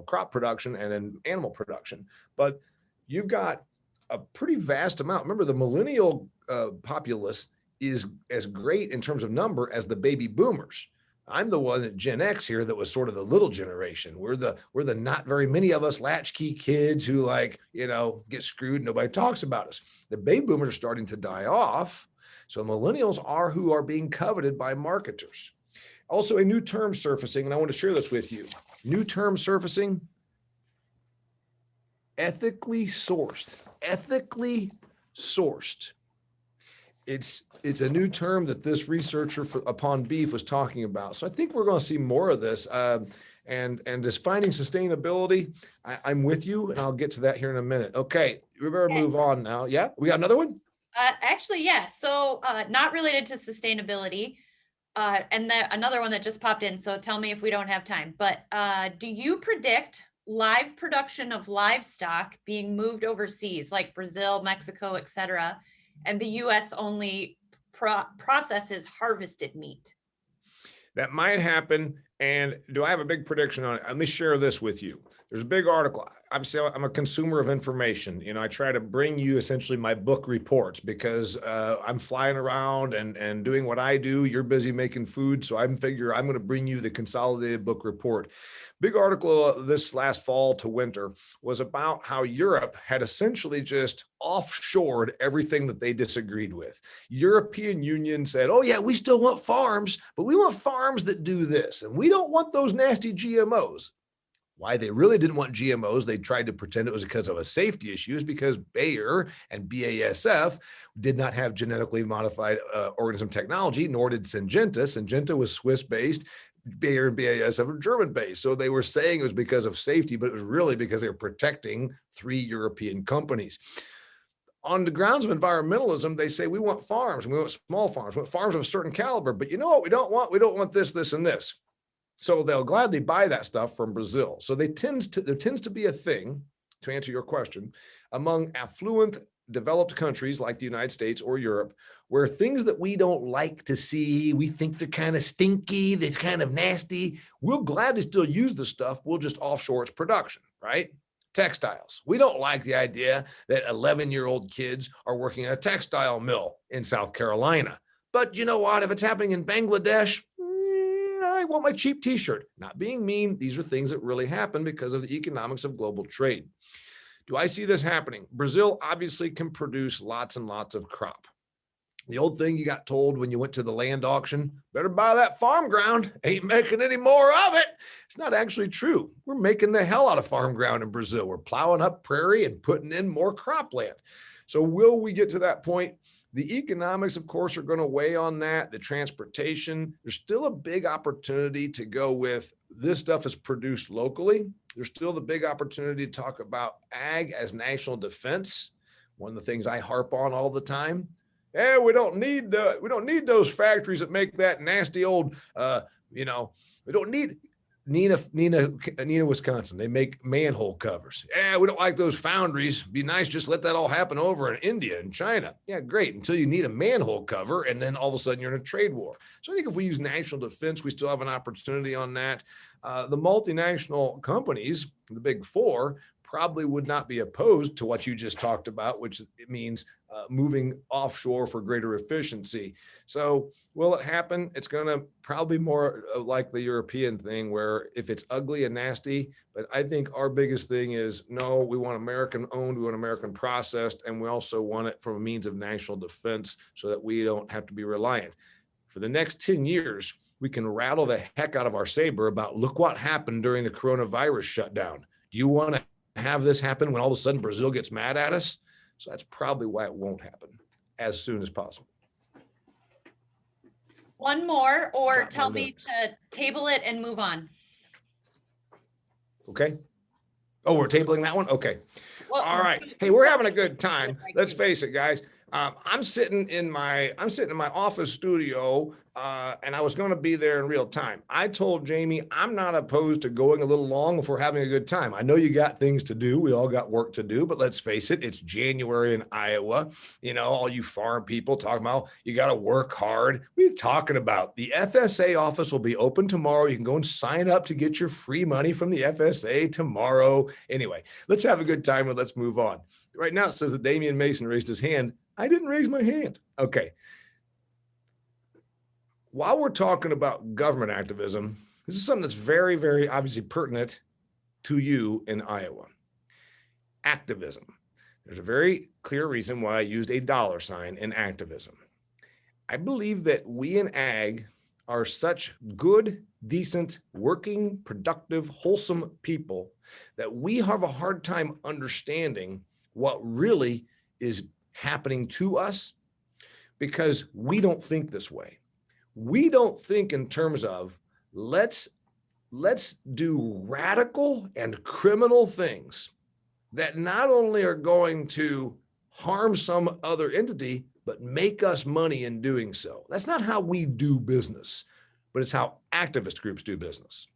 crop production and in animal production. But you've got a pretty vast amount. Remember, the millennial populace is as great in terms of number as the baby boomers. I'm the one at Gen X here that was sort of the little generation. We're the not very many of us latchkey kids who get screwed. Nobody talks about us. The baby boomers are starting to die off. So millennials are who are being coveted by marketers. Also, a new term surfacing, and I want to share this with you. New term surfacing, ethically sourced. Ethically sourced. It's a new term that this researcher upon beef was talking about. So I think we're going to see more of this. And this finding sustainability, I'm with you, and I'll get to that here in a minute. Okay, we better move on now. Yeah, we got another one? Actually, yeah. So not related to sustainability. And another one that just popped in. So tell me if we don't have time. But do you predict live production of livestock being moved overseas, like Brazil, Mexico, et cetera, and the U.S. only processes harvested meat? that might happen. And do I have a big prediction on it? Let me share this with you. There's a big article. Obviously, I'm a consumer of information. I try to bring you essentially my book reports because I'm flying around and doing what I do. You're busy making food. So I'm going to bring you the consolidated book report. Big article this last fall to winter was about how Europe had essentially just offshored everything that they disagreed with. European Union said, oh yeah, we still want farms, but we want farms that do this. And we don't want those nasty GMOs. Why they really didn't want GMOs, they tried to pretend it was because of a safety issue, is because Bayer and BASF did not have genetically modified organism technology, nor did Syngenta. Syngenta was Swiss-based. Bayer and BASF are German-based. So they were saying it was because of safety, but it was really because they were protecting 3 European companies. On the grounds of environmentalism, they say we want farms, and we want small farms, we want farms of a certain caliber, but you know what we don't want? We don't want this, this, and this. So they'll gladly buy that stuff from Brazil. So there tends to be a thing, to answer your question, among affluent developed countries like the United States or Europe, where things that we don't like to see, we think they're kind of stinky, they're kind of nasty, we'll gladly still use the stuff, we'll just offshore its production, right? Textiles. We don't like the idea that 11-year-old kids are working in a textile mill in South Carolina. But you know what? If it's happening in Bangladesh, I want my cheap t-shirt. Not being mean, these are things that really happen because of the economics of global trade. Do I see this happening? Brazil obviously can produce lots and lots of crop. The old thing you got told when you went to the land auction, better buy that farm ground, ain't making any more of it. It's not actually true. We're making the hell out of farm ground in Brazil. We're plowing up prairie and putting in more cropland. So will we get to that point? The economics, of course, are going to weigh on that. The transportation, there's still a big opportunity to go with this stuff is produced locally. There's still the big opportunity to talk about ag as national defense. One of the things I harp on all the time. Hey, we don't need those factories that make that nasty old, we don't need Neenah, Wisconsin. They make manhole covers. Yeah, we don't like those foundries. Be nice, just let that all happen over in India and China. Yeah, great, until you need a manhole cover, and then all of a sudden you're in a trade war. So I think if we use national defense, we still have an opportunity on that. The multinational companies, the big 4, probably would not be opposed to what you just talked about, which it means moving offshore for greater efficiency. So will it happen? It's going to probably more like the European thing where if it's ugly and nasty, but I think our biggest thing is, no, we want American owned, we want American processed, and we also want it from a means of national defense so that we don't have to be reliant. For the next 10 years, we can rattle the heck out of our saber about, look what happened during the coronavirus shutdown. Do you want to have this happen when all of a sudden Brazil gets mad at us? So that's probably why it won't happen as soon as possible. One more, or tell me to table it and move on. Okay. Oh, we're tabling that one? Okay. Well, all right. Hey, we're having a good time. Let's face it, guys. I'm sitting in my office studio, and I was going to be there in real time. I told Jamie I'm not opposed to going a little long if we're having a good time. I know you got things to do. We all got work to do, but let's face it, it's January in Iowa. All you farm people talking about you got to work hard. What are you talking about? The FSA office will be open tomorrow. You can go and sign up to get your free money from the FSA tomorrow. Anyway, let's have a good time and let's move on. Right now it says that Damian Mason raised his hand. I didn't raise my hand. Okay. While we're talking about government activism, this is something that's very, very obviously pertinent to you in Iowa. Activism. There's a very clear reason why I used a $ in activism. I believe that we in ag are such good, decent, working, productive, wholesome people that we have a hard time understanding what really is happening to us because we don't think this way. We don't think in terms of let's do radical and criminal things that not only are going to harm some other entity, but make us money in doing so. That's not how we do business, but it's how activist groups do business.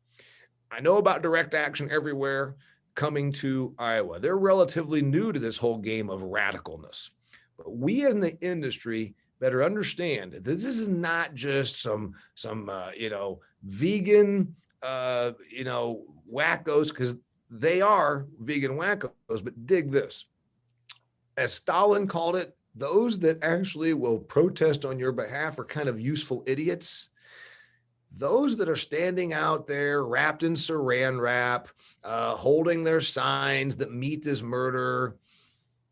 I know about direct action everywhere coming to Iowa. They're relatively new to this whole game of radicalness. But we in the industry better understand that this is not just some vegan, wackos, because they are vegan wackos, but dig this. As Stalin called it, those that actually will protest on your behalf are kind of useful idiots. Those that are standing out there wrapped in saran wrap, holding their signs that meat is murder,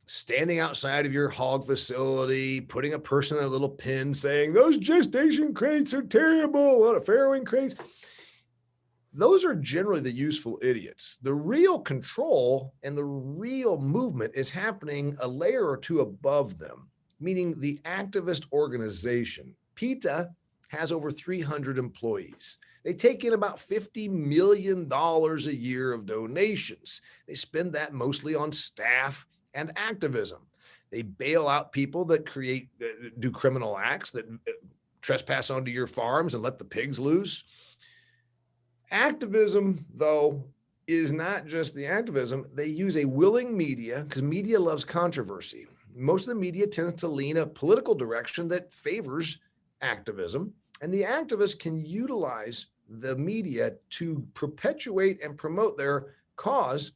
standing outside of your hog facility, putting a person in a little pin saying, those gestation crates are terrible, farrowing crates. Those are generally the useful idiots. The real control and the real movement is happening a layer or two above them, meaning the activist organization. PETA has over 300 employees. They take in about $50 million a year of donations. They spend that mostly on staff and activism. They bail out people that do criminal acts, that trespass onto your farms and let the pigs loose. Activism, though, is not just the activism. They use a willing media, because media loves controversy. Most of the media tends to lean a political direction that favors activism, and the activists can utilize the media to perpetuate and promote their cause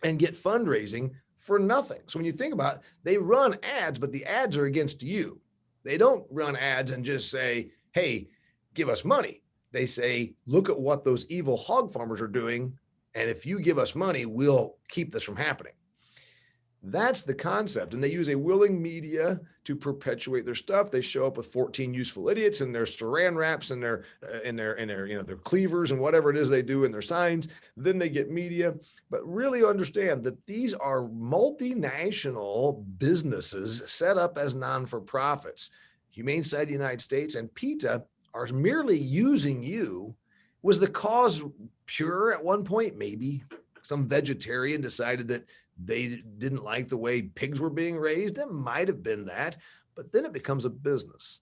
and get fundraising for nothing. So when you think about it, they run ads, but the ads are against you. They don't run ads and just say, hey, give us money. They say, look at what those evil hog farmers are doing, and if you give us money, we'll keep this from happening. That's the concept. And they use a willing media to perpetuate their stuff. They show up with 14 useful idiots and their saran wraps and their cleavers and whatever it is they do in their signs. Then they get media. But really understand that these are multinational businesses set up as non-for-profits. Humane Society of the United States and PETA are merely using you. Was the cause pure at one point? Maybe some vegetarian decided that they didn't like the way pigs were being raised. It might have been that, but then it becomes a business.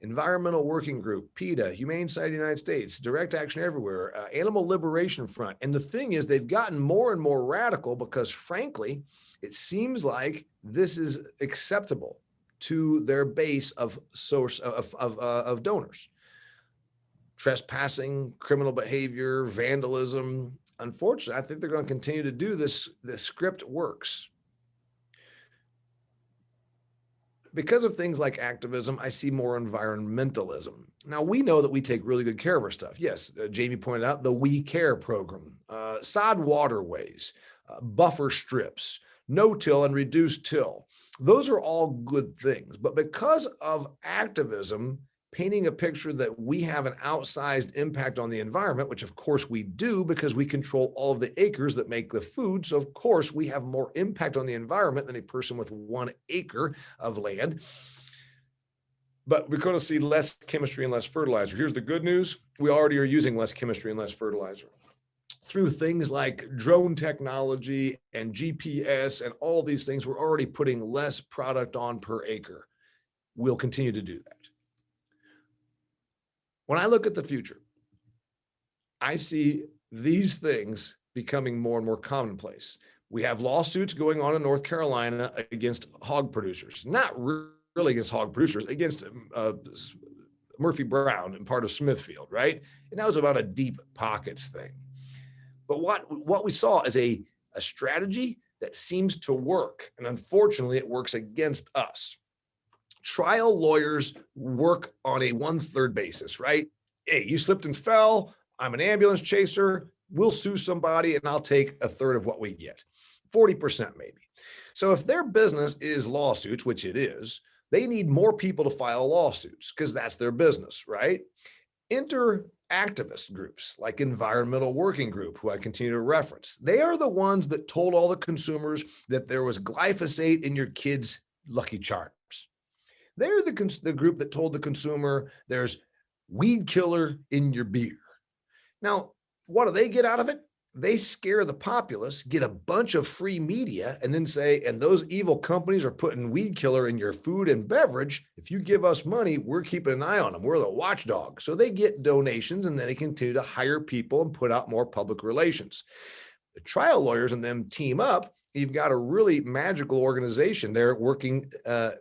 Environmental Working Group, PETA, Humane Society of the United States, Direct Action Everywhere, Animal Liberation Front. And the thing is, they've gotten more and more radical because, frankly, it seems like this is acceptable to their base of donors. Trespassing, criminal behavior, vandalism. Unfortunately, I think they're going to continue to do this. The script works. Because of things like activism, I see more environmentalism. Now, we know that we take really good care of our stuff. Yes, Jamie pointed out the We Care program, sod waterways, buffer strips, no-till and reduced till. Those are all good things. But because of activism, painting a picture that we have an outsized impact on the environment, which of course we do because we control all of the acres that make the food. So of course we have more impact on the environment than a person with 1 acre of land. But we're going to see less chemistry and less fertilizer. Here's the good news. We already are using less chemistry and less fertilizer through things like drone technology and GPS and all these things. We're already putting less product on per acre. We'll continue to do that. When I look at the future, I see these things becoming more and more commonplace. We have lawsuits going on in North Carolina against hog producers, not really against hog producers, against Murphy Brown and part of Smithfield, right? And that was about a deep pockets thing. But what we saw is a strategy that seems to work. And unfortunately, it works against us. Trial lawyers work on a 1/3 basis, right? Hey, you slipped and fell. I'm an ambulance chaser. We'll sue somebody and I'll take 1/3 of what we get, 40% maybe. So if their business is lawsuits, which it is, they need more people to file lawsuits because that's their business, right? Enter activist groups like Environmental Working Group, who I continue to reference. They are the ones that told all the consumers that there was glyphosate in your kids' Lucky Charms. They're the group that told the consumer there's weed killer in your beer. Now, what do they get out of it? They scare the populace, get a bunch of free media, and then say, and those evil companies are putting weed killer in your food and beverage. If you give us money, we're keeping an eye on them. We're the watchdog. So they get donations and then they continue to hire people and put out more public relations. The trial lawyers and them team up You've got a really magical organization there working,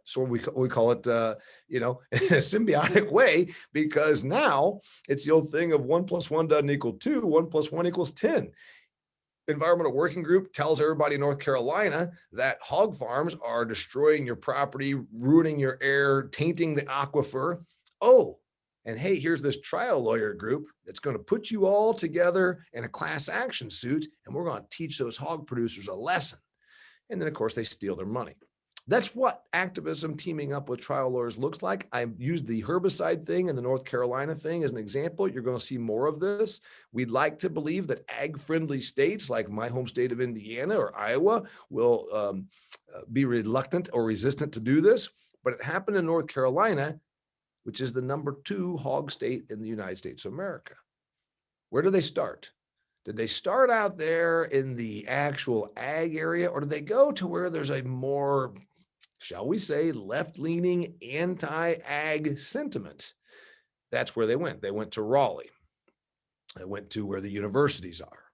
so we call it, in a symbiotic way, because now it's the old thing of 1 + 1 doesn't equal 2, 1 + 1 = 10. Environmental Working Group tells everybody in North Carolina that hog farms are destroying your property, ruining your air, tainting the aquifer. Oh, and hey, here's this trial lawyer group that's going to put you all together in a class action suit, and we're going to teach those hog producers a lesson. And then, of course, they steal their money. That's what activism teaming up with trial lawyers looks like. I used the herbicide thing and the North Carolina thing as an example. You're going to see more of this. We'd like to believe that ag-friendly states like my home state of Indiana or Iowa will be reluctant or resistant to do this. But it happened in North Carolina, which is the #2 hog state in the United States of America. Where do they start? Did they start out there in the actual ag area, or did they go to where there's a more, shall we say, left-leaning anti-ag sentiment? That's where they went. They went to Raleigh. They went to where the universities are.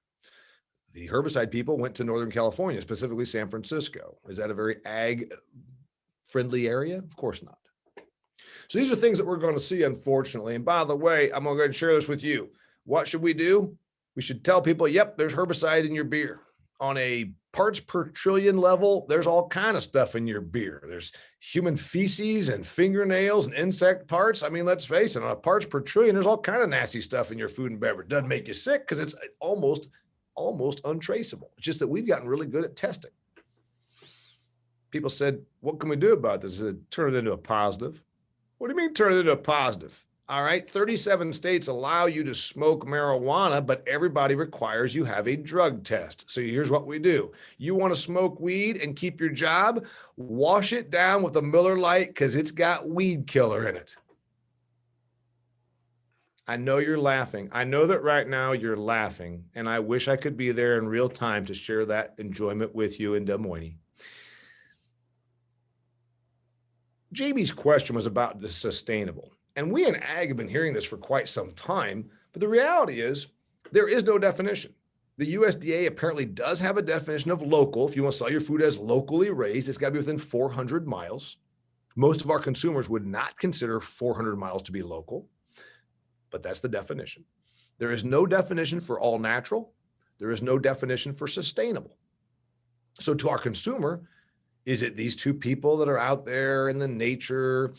The herbicide people went to Northern California, specifically San Francisco. Is that a very ag-friendly area? Of course not. So these are things that we're going to see, unfortunately. And by the way, I'm going to go ahead and share this with you. What should we do? We should tell people, yep, there's herbicide in your beer. On a parts per trillion level, there's all kind of stuff in your beer. There's human feces and fingernails and insect parts. I mean, let's face it, on a parts per trillion, there's all kind of nasty stuff in your food and beverage. Doesn't make you sick because it's almost untraceable. It's just that we've gotten really good at testing. People said, what can we do about this? I said, turn it into a positive. What do you mean turn it into a positive? All right, 37 states allow you to smoke marijuana, but everybody requires you have a drug test. So here's what we do. You want to smoke weed and keep your job? Wash it down with a Miller Lite because it's got weed killer in it. I know you're laughing. I know that right now you're laughing, and I wish I could be there in real time to share that enjoyment with you in Des Moines. JB's question was about the sustainable. And we in ag have been hearing this for quite some time, but the reality is there is no definition. The USDA apparently does have a definition of local. If you want to sell your food as locally raised, it's got to be within 400 miles. Most of our consumers would not consider 400 miles to be local, but that's the definition. There is no definition for all natural. There is no definition for sustainable. So to our consumer, is it these two people that are out there in the nature,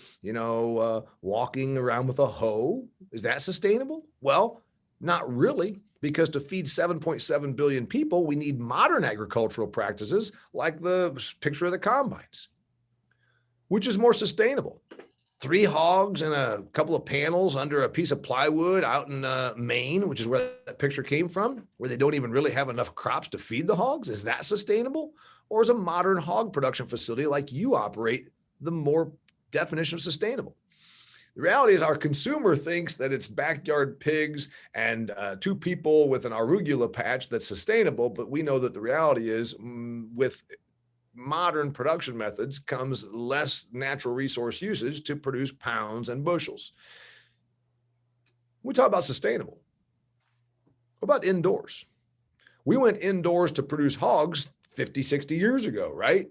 walking around with a hoe? Is that sustainable? Well, not really, because to feed 7.7 billion people, we need modern agricultural practices like the picture of the combines. Which is more sustainable? 3 hogs and a couple of panels under a piece of plywood out in Maine, which is where that picture came from, where they don't even really have enough crops to feed the hogs. Is that sustainable? Or is a modern hog production facility like you operate the more definition of sustainable? The reality is our consumer thinks that it's backyard pigs and 2 people with an arugula patch that's sustainable, but we know that the reality is with modern production methods comes less natural resource usage to produce pounds and bushels. We talk about sustainable. What about indoors? We went indoors to produce hogs 50, 60 years ago, right?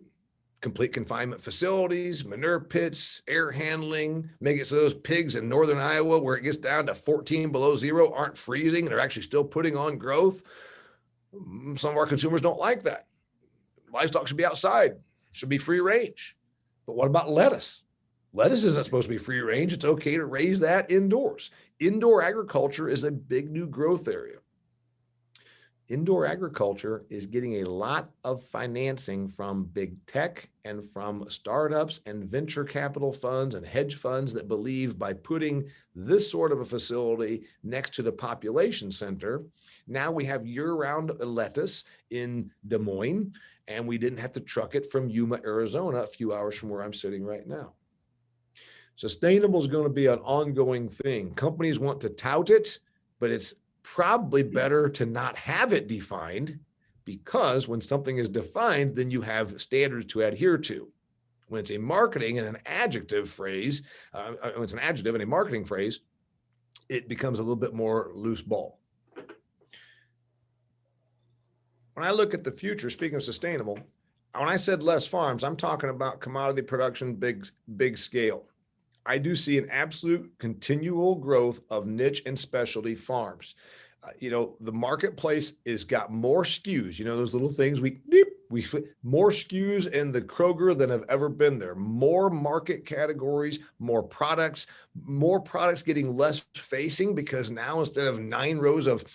Complete confinement facilities, manure pits, air handling, make it so those pigs in northern Iowa, where it gets down to 14 below zero, aren't freezing and they're actually still putting on growth. Some of our consumers don't like that. Livestock should be outside, should be free range. But what about lettuce? Lettuce isn't supposed to be free range. It's okay to raise that indoors. Indoor agriculture is a big new growth area. Indoor agriculture is getting a lot of financing from big tech and from startups and venture capital funds and hedge funds that believe by putting this sort of a facility next to the population center, now we have year-round lettuce in Des Moines, and we didn't have to truck it from Yuma, Arizona, a few hours from where I'm sitting right now. Sustainable is going to be an ongoing thing. Companies want to tout it, but it's probably better to not have it defined, because when something is defined, then you have standards to adhere to. When it's a marketing and an adjective phrase, when it's an adjective and a marketing phrase, it becomes a little bit more loose ball. When I look at the future, speaking of sustainable, when I said less farms, I'm talking about commodity production, big scale. I do see an absolute continual growth of niche and specialty farms. The marketplace is got more SKUs, those little things we more SKUs in the Kroger than have ever been there. More market categories, more products getting less facing, because now instead of 9 rows of,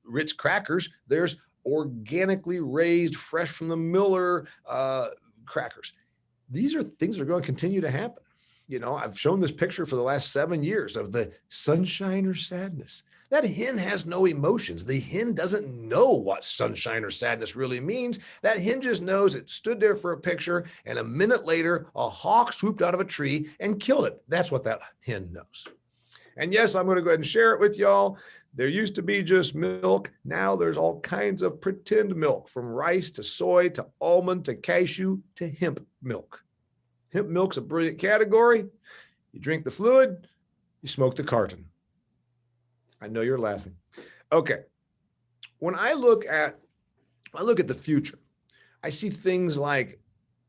Ritz crackers, there's organically raised, fresh from the miller crackers. These are things that are going to continue to happen. I've shown this picture for the last 7 years of the sunshine or sadness. That hen has no emotions. The hen doesn't know what sunshine or sadness really means. That hen just knows it stood there for a picture, and a minute later, a hawk swooped out of a tree and killed it. That's what that hen knows. And yes, I'm going to go ahead and share it with y'all. There used to be just milk. Now there's all kinds of pretend milk, from rice to soy to almond to cashew to hemp milk. Hemp milk's a brilliant category. You drink the fluid, you smoke the carton. I know you're laughing. Okay. When I look at the future, I see things like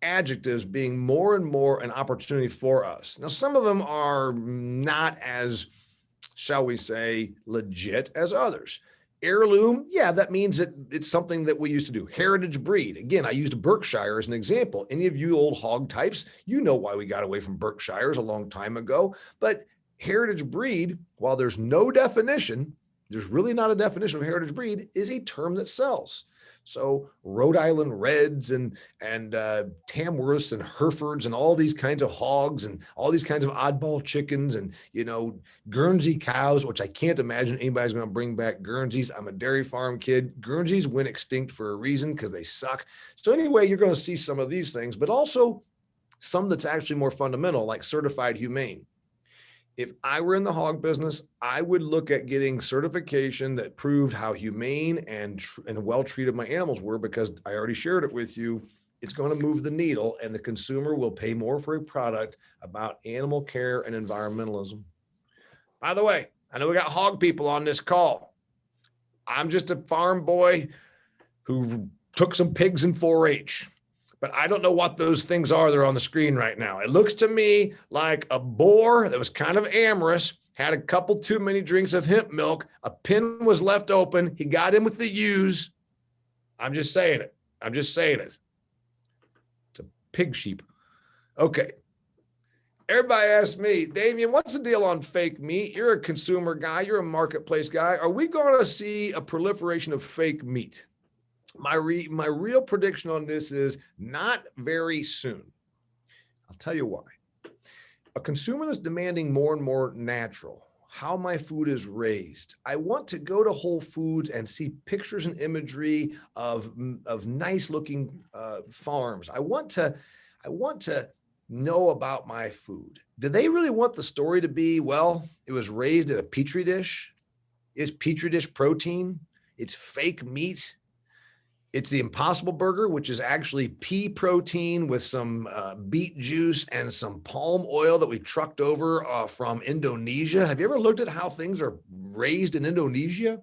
adjectives being more and more an opportunity for us. Now, some of them are not as, shall we say, legit as others. Heirloom, yeah, that means that it's something that we used to do. Heritage breed. Again, I used Berkshire as an example. Any of you old hog types, you know why we got away from Berkshires a long time ago. But heritage breed, while there's no definition, there's really not a definition of heritage breed, is a term that sells. So Rhode Island Reds and Tamworths and Herefords and all these kinds of hogs and all these kinds of oddball chickens and, Guernsey cows, which I can't imagine anybody's going to bring back Guernseys. I'm a dairy farm kid. Guernseys went extinct for a reason, because they suck. So anyway, you're going to see some of these things, but also some that's actually more fundamental, like certified humane. If I were in the hog business, I would look at getting certification that proved how humane and well treated my animals were, because I already shared it with you. It's going to move the needle, and the consumer will pay more for a product about animal care and environmentalism. By the way, I know we got hog people on this call. I'm just a farm boy who took some pigs in 4-H. But I don't know what those things are that are on the screen right now. It looks to me like a boar that was kind of amorous, had a couple too many drinks of hemp milk, a pin was left open, he got in with the ewes. I'm just saying it. It's a pig sheep. Okay. Everybody asks me, Damian, what's the deal on fake meat? You're a consumer guy, you're a marketplace guy. Are we going to see a proliferation of fake meat? My real prediction on this is not very soon. I'll tell you why. A consumer that's demanding more and more natural, how my food is raised. I want to go to Whole Foods and see pictures and imagery of nice looking farms. I want to know about my food. Do they really want the story to be, well, it was raised in a petri dish? It's petri dish protein? It's fake meat? It's the Impossible Burger, which is actually pea protein with some beet juice and some palm oil that we trucked over from Indonesia. Have you ever looked at how things are raised in Indonesia?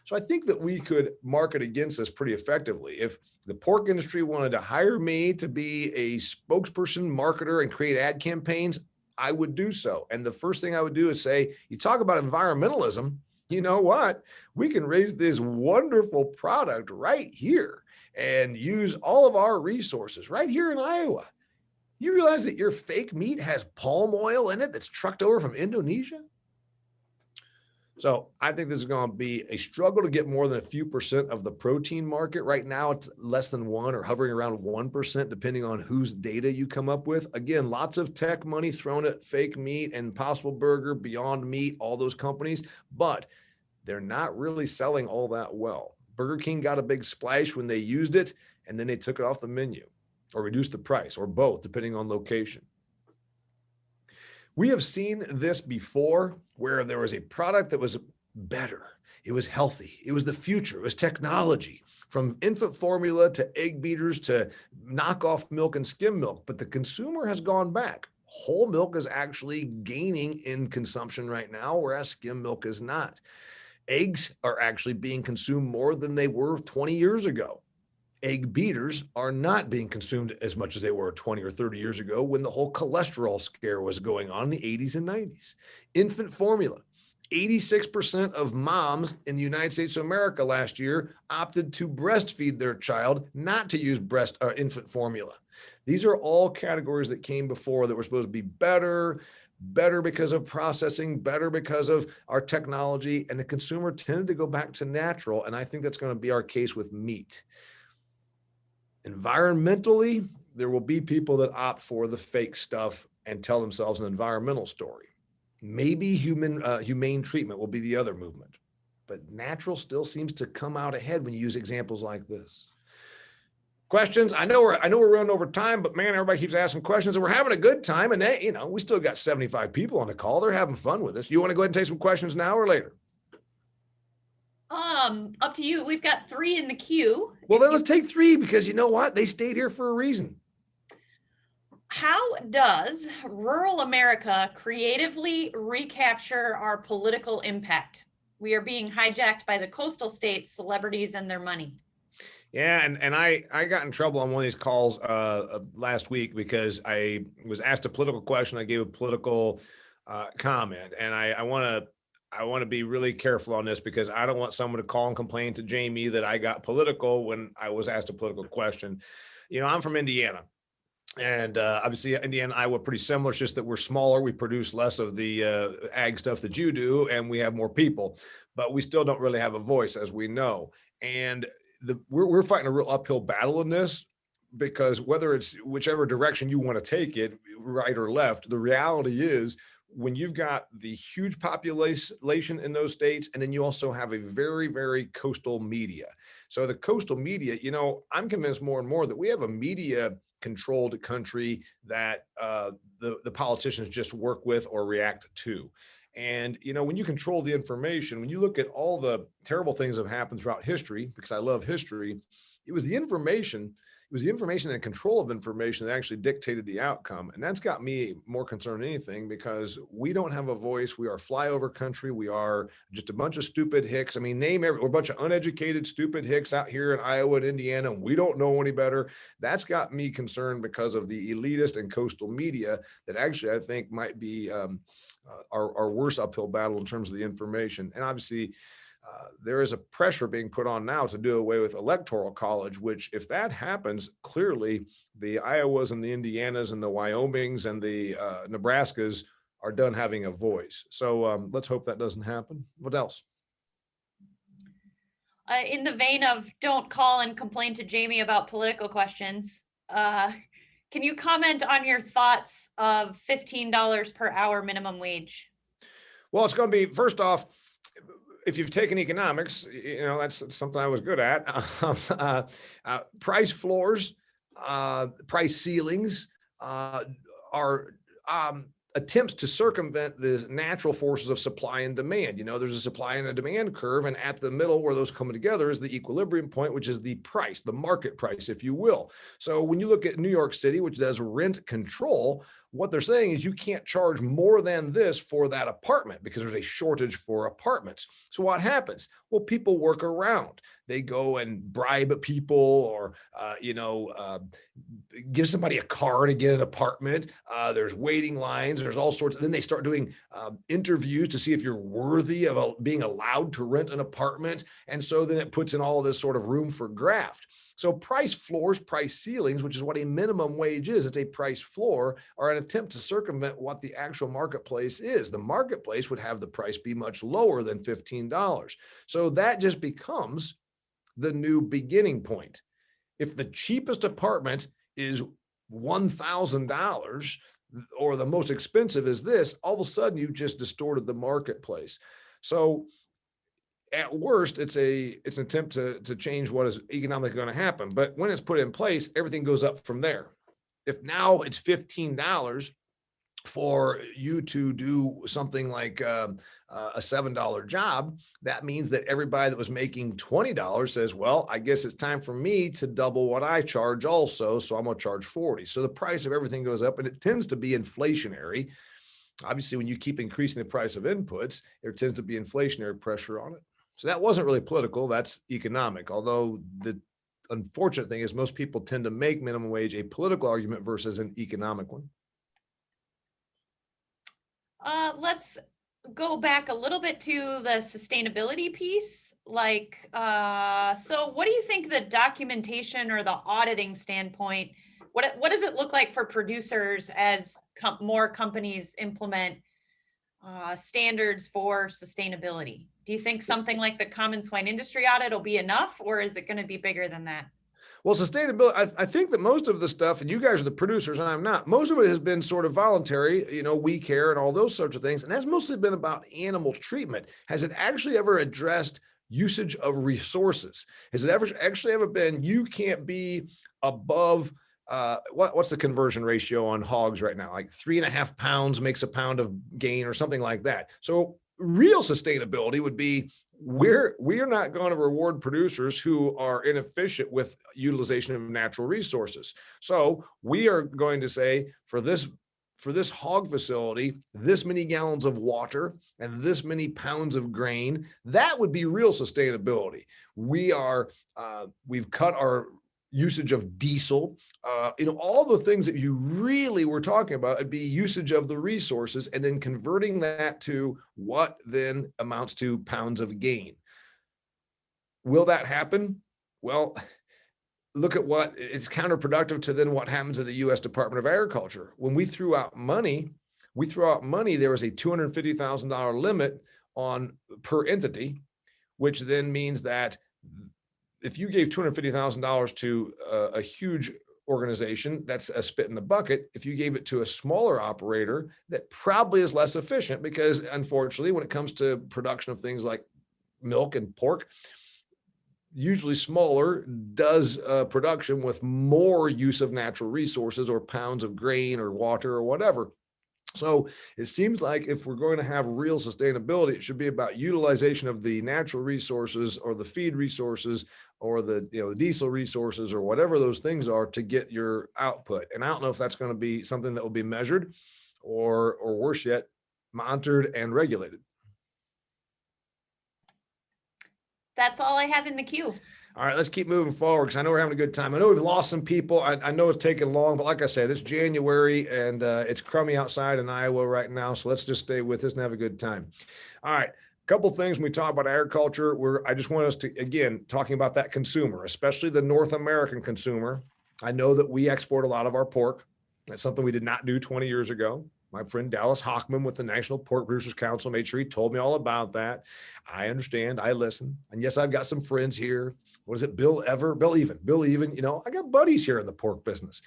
So I think that we could market against this pretty effectively. If the pork industry wanted to hire me to be a spokesperson, marketer, and create ad campaigns, I would do so. And the first thing I would do is say, you talk about environmentalism, you know what? We can raise this wonderful product right here and use all of our resources right here in Iowa. You realize that your fake meat has palm oil in it that's trucked over from Indonesia? So I think this is going to be a struggle to get more than a few percent of the protein market. Right now, it's less than 1 or hovering around 1%, depending on whose data you come up with. Again, lots of tech money thrown at fake meat and Impossible Burger, Beyond Meat, all those companies, but they're not really selling all that well. Burger King got a big splash when they used it, and then they took it off the menu or reduced the price, or both, depending on location. We have seen this before, where there was a product that was better. It was healthy. It was the future. It was technology, from infant formula to egg beaters to knockoff milk and skim milk. But the consumer has gone back. Whole milk is actually gaining in consumption right now, whereas skim milk is not. Eggs are actually being consumed more than they were 20 years ago. Egg beaters are not being consumed as much as they were 20 or 30 years ago when the whole cholesterol scare was going on in the 80s and 90s. Infant formula. 86% of moms in the United States of America last year opted to breastfeed their child, not to use infant formula. These are all categories that came before that were supposed to be better because of processing, better because of our technology, and the consumer tended to go back to natural, and I think that's going to be our case with meat. Environmentally, there will be people that opt for the fake stuff and tell themselves an environmental story. Maybe humane treatment will be the other movement, but natural still seems to come out ahead when you use examples like this. Questions? I know we're running over time, but man, everybody keeps asking questions, and we're having a good time. And they, we still got 75 people on the call. They're having fun with us. You want to go ahead and take some questions now or later? Up to you. We've got 3 in the queue. Well, then let's take 3 because you know what? They stayed here for a reason. How does rural America creatively recapture our political impact? We are being hijacked by the coastal states, celebrities, and their money. Yeah, and I got in trouble on one of these calls last week because I was asked a political question. I gave a political comment, and I want to be really careful on this because I don't want someone to call and complain to Jamie that I got political when I was asked a political question. I'm from Indiana. And obviously, Indiana and Iowa are pretty similar. It's just that we're smaller. We produce less of the ag stuff that you do, and we have more people. But we still don't really have a voice, as we know. And we're fighting a real uphill battle in this because whether it's whichever direction you want to take it, right or left, the reality is when you've got the huge population in those states, and then you also have a very, very coastal media. So the coastal media, I'm convinced more and more that we have a media controlled country that the politicians just work with or react to. And, when you control the information, when you look at all the terrible things that have happened throughout history, because I love history, it was the information and control of information that actually dictated the outcome. And that's got me more concerned than anything because we don't have a voice. We are flyover country. We are just a bunch of stupid hicks. We're a bunch of uneducated, stupid hicks out here in Iowa and Indiana, and we don't know any better. That's got me concerned because of the elitist and coastal media that actually I think might be our worst uphill battle in terms of the information. And obviously, there is a pressure being put on now to do away with electoral college, which if that happens, clearly the Iowas and the Indianas and the Wyomings and the Nebraskas are done having a voice. So let's hope that doesn't happen. What else? In the vein of don't call and complain to Jamie about political questions, can you comment on your thoughts of $15 per hour minimum wage? Well, it's going to be, first off, if you've taken economics, that's something I was good at. Price floors, price ceilings are attempts to circumvent the natural forces of supply and demand. There's a supply and a demand curve, and at the middle where those come together is the equilibrium point, which is the price, the market price, if you will. So when you look at New York City, which does rent control, what they're saying is you can't charge more than this for that apartment because there's a shortage for apartments. So what happens? Well, people work around. They go and bribe people or, give somebody a car to get an apartment. There's waiting lines. There's all sorts. Then they start doing interviews to see if you're worthy of being allowed to rent an apartment. And so then it puts in all this sort of room for graft. So price floors, price ceilings, which is what a minimum wage is, it's a price floor, are an attempt to circumvent what the actual marketplace is. The marketplace would have the price be much lower than $15. So that just becomes the new beginning point. If the cheapest apartment is $1,000 or the most expensive is this, all of a sudden you've just distorted the marketplace. So at worst, it's an attempt to change what is economically going to happen. But when it's put in place, everything goes up from there. If now it's $15 for you to do something like a $7 job, that means that everybody that was making $20 says, well, I guess it's time for me to double what I charge also, so I'm going to charge $40. So the price of everything goes up, and it tends to be inflationary. Obviously, when you keep increasing the price of inputs, there tends to be inflationary pressure on it. So that wasn't really political, that's economic. Although the unfortunate thing is most people tend to make minimum wage a political argument versus an economic one. Let's go back a little bit to the sustainability piece. Like, so what do you think the documentation or the auditing standpoint, what does it look like for producers as more companies implement standards for sustainability? Do you think something like the Common Swine Industry Audit will be enough, or is it going to be bigger than that? Well, sustainability, I think that most of the stuff, and you guys are the producers and I'm not, most of it has been sort of voluntary, you know, we care and all those sorts of things. And that's mostly been about animal treatment. Has it actually ever addressed usage of resources? Has it ever actually ever been, you can't be above, what's the conversion ratio on hogs right now? Like 3.5 pounds makes a pound of gain or something like that. So real sustainability would be, we are not going to reward producers who are inefficient with utilization of natural resources. So we are going to say for this hog facility, this many gallons of water and this many pounds of grain, that would be real sustainability. We've cut our usage of diesel, all the things that you really were talking about, it'd be usage of the resources and then converting that to what then amounts to pounds of gain. Will that happen? Well, look at what it's counterproductive to then what happens at the U.S. Department of Agriculture. When we threw out money, there was a $250,000 limit on per entity, which then means that if you gave $250,000 to a huge organization, that's a spit in the bucket. If you gave it to a smaller operator, that probably is less efficient because unfortunately, when it comes to production of things like milk and pork, usually smaller does production with more use of natural resources or pounds of grain or water or whatever. So it seems like if we're going to have real sustainability, it should be about utilization of the natural resources or the feed resources or the diesel resources or whatever those things are to get your output. And I don't know if that's going to be something that will be measured or worse yet, monitored and regulated. That's all I have in the queue. All right, let's keep moving forward because I know we're having a good time. I know we've lost some people. I know it's taken long, but like I said, it's January and it's crummy outside in Iowa right now. So let's just stay with us and have a good time. All right, a couple of things when we talk about agriculture. I just want us to, again, talking about that consumer, especially the North American consumer. I know that we export a lot of our pork. That's something we did not do 20 years ago. My friend Dallas Hockman with the National Pork Producers Council made sure he told me all about that. I understand. I listen. And yes, I've got some friends here. What is it? Bill Even. I got buddies here in the pork business.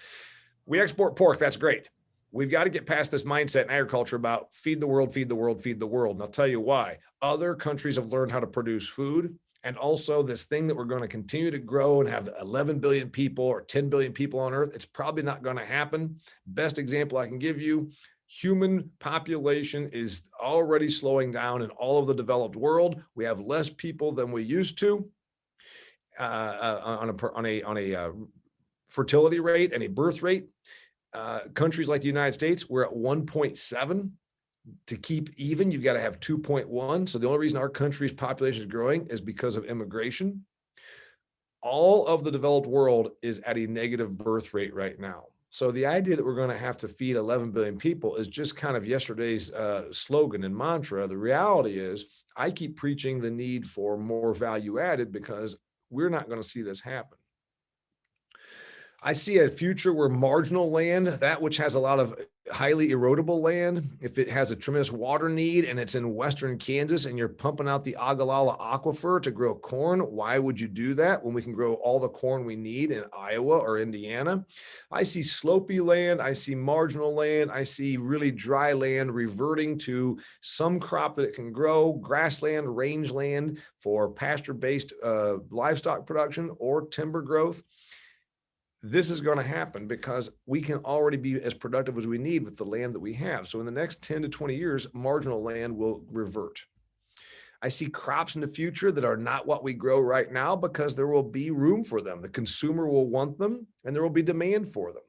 We export pork. That's great. We've got to get past this mindset in agriculture about feed the world, feed the world, feed the world. And I'll tell you why. Other countries have learned how to produce food. And also this thing that we're going to continue to grow and have 11 billion people or 10 billion people on earth, it's probably not going to happen. Best example I can give you, human population is already slowing down in all of the developed world. We have less people than we used to on a fertility rate and a birth rate. Countries like the United States, we're at 1.7. To keep even, you've got to have 2.1. So the only reason our country's population is growing is because of immigration. All of the developed world is at a negative birth rate right now. So the idea that we're going to have to feed 11 billion people is just kind of yesterday's slogan and mantra. The reality is I keep preaching the need for more value added because we're not going to see this happen. I see a future where marginal land, that which has a lot of highly erodible land, if it has a tremendous water need and it's in Western Kansas and you're pumping out the Ogallala Aquifer to grow corn, why would you do that when we can grow all the corn we need in Iowa or Indiana? I see slopey land, I see marginal land, I see really dry land reverting to some crop that it can grow, grassland, rangeland for pasture-based livestock production or timber growth. This is going to happen because we can already be as productive as we need with the land that we have. So in the next 10 to 20 years, marginal land will revert. I see crops in the future that are not what we grow right now because there will be room for them. The consumer will want them and there will be demand for them.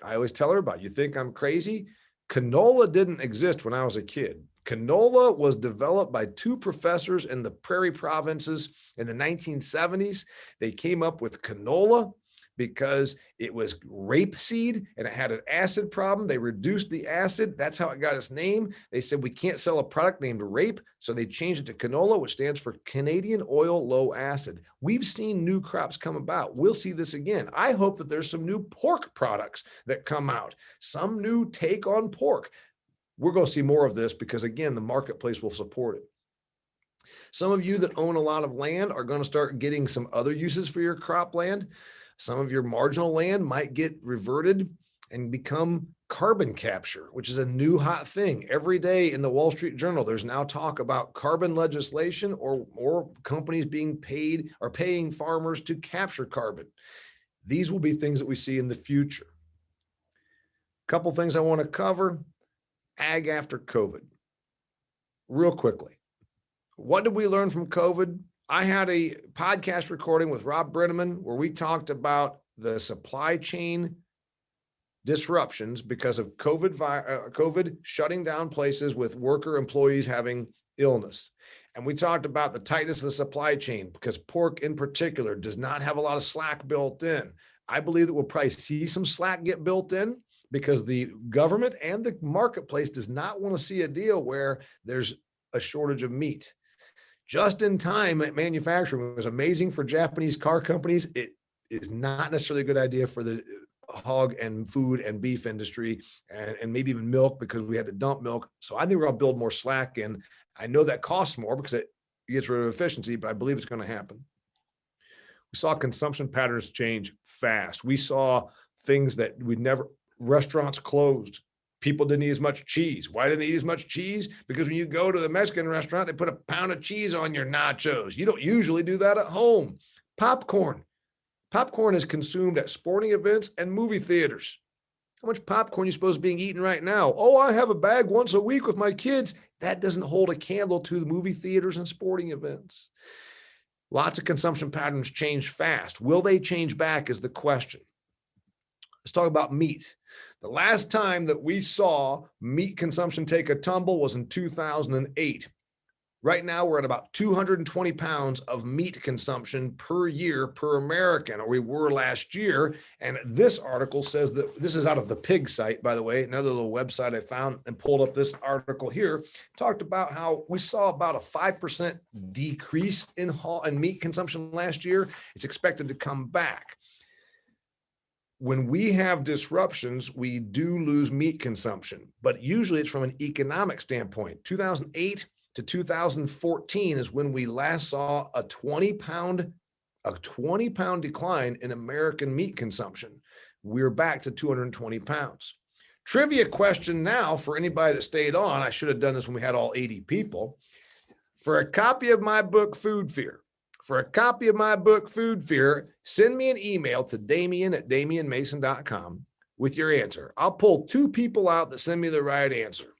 I always tell everybody, you think I'm crazy? Canola didn't exist when I was a kid. Canola was developed by two professors in the prairie provinces in the 1970s. They came up with canola because it was rapeseed and it had an acid problem. They reduced the acid. That's how it got its name. They said, we can't sell a product named rape. So they changed it to canola, which stands for Canadian oil low acid. We've seen new crops come about. We'll see this again. I hope that there's some new pork products that come out, some new take on pork. We're going to see more of this because, again, the marketplace will support it. Some of you that own a lot of land are going to start getting some other uses for your cropland. Some of your marginal land might get reverted and become carbon capture, which is a new hot thing. Every day in the Wall Street Journal, there's now talk about carbon legislation or companies being paid or paying farmers to capture carbon. These will be things that we see in the future. A couple things I want to cover. Ag after COVID. Real quickly. What did we learn from COVID? I had a podcast recording with Rob Brenneman where we talked about the supply chain disruptions because of COVID shutting down places with worker employees having illness. And we talked about the tightness of the supply chain because pork in particular does not have a lot of slack built in. I believe that we'll probably see some slack get built in because the government and the marketplace does not want to see a deal where there's a shortage of meat. Just in time manufacturing was amazing for Japanese car companies. It is not necessarily a good idea for the hog and food and beef industry and maybe even milk because we had to dump milk. So I think we're going to build more slack in. I know that costs more because it gets rid of efficiency, but I believe it's going to happen. We saw consumption patterns change fast. We saw things that restaurants closed. People didn't eat as much cheese. Why didn't they eat as much cheese? Because when you go to the Mexican restaurant, they put a pound of cheese on your nachos. You don't usually do that at home. Popcorn. Popcorn is consumed at sporting events and movie theaters. How much popcorn are you supposed to be eating right now? Oh, I have a bag once a week with my kids. That doesn't hold a candle to the movie theaters and sporting events. Lots of consumption patterns change fast. Will they change back is the question. Let's talk about meat. The last time that we saw meat consumption take a tumble was in 2008. Right now, we're at about 220 pounds of meat consumption per year per American, or we were last year. And this article says that this is out of the pig site, by the way, another little website I found and pulled up this article here, talked about how we saw about a 5% decrease in meat consumption last year. It's expected to come back. When we have disruptions, we do lose meat consumption, but usually it's from an economic standpoint. 2008 to 2014 is when we last saw a 20-pound decline in American meat consumption. We're back to 220 pounds. Trivia question now for anybody that stayed on. I should have done this when we had all 80 people. For a copy of my book, Food Fear, send me an email to Damian at damianmason.com with your answer. I'll pull 2 people out that send me the right answer.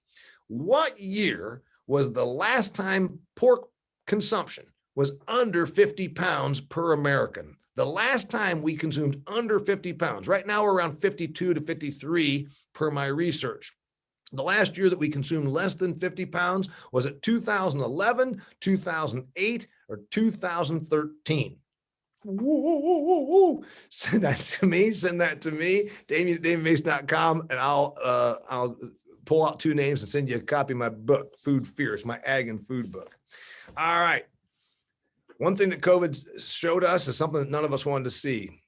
What year was the last time pork consumption was under 50 pounds per American? The last time we consumed under 50 pounds. Right now we're around 52 to 53 per my research. The last year that we consumed less than 50 pounds was it 2011, 2008, or 2013? Woo. Send that to me, Damian at damianmason.com, and I'll pull out 2 names and send you a copy of my book, Food Fear. It's my ag and food book. All right. One thing that COVID showed us is something that none of us wanted to see.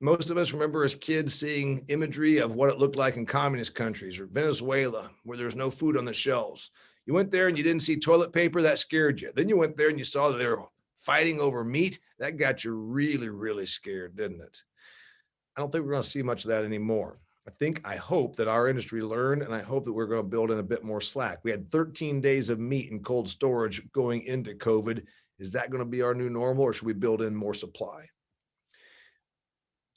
Most of us remember as kids seeing imagery of what it looked like in communist countries or Venezuela, where there was no food on the shelves. You went there and you didn't see toilet paper, that scared you. Then you went there and you saw that they were fighting over meat. That got you really, really scared, didn't it? I don't think we're going to see much of that anymore. I hope that our industry learned, and I hope that we're going to build in a bit more slack. We had 13 days of meat in cold storage going into COVID. Is that going to be our new normal, or should we build in more supply?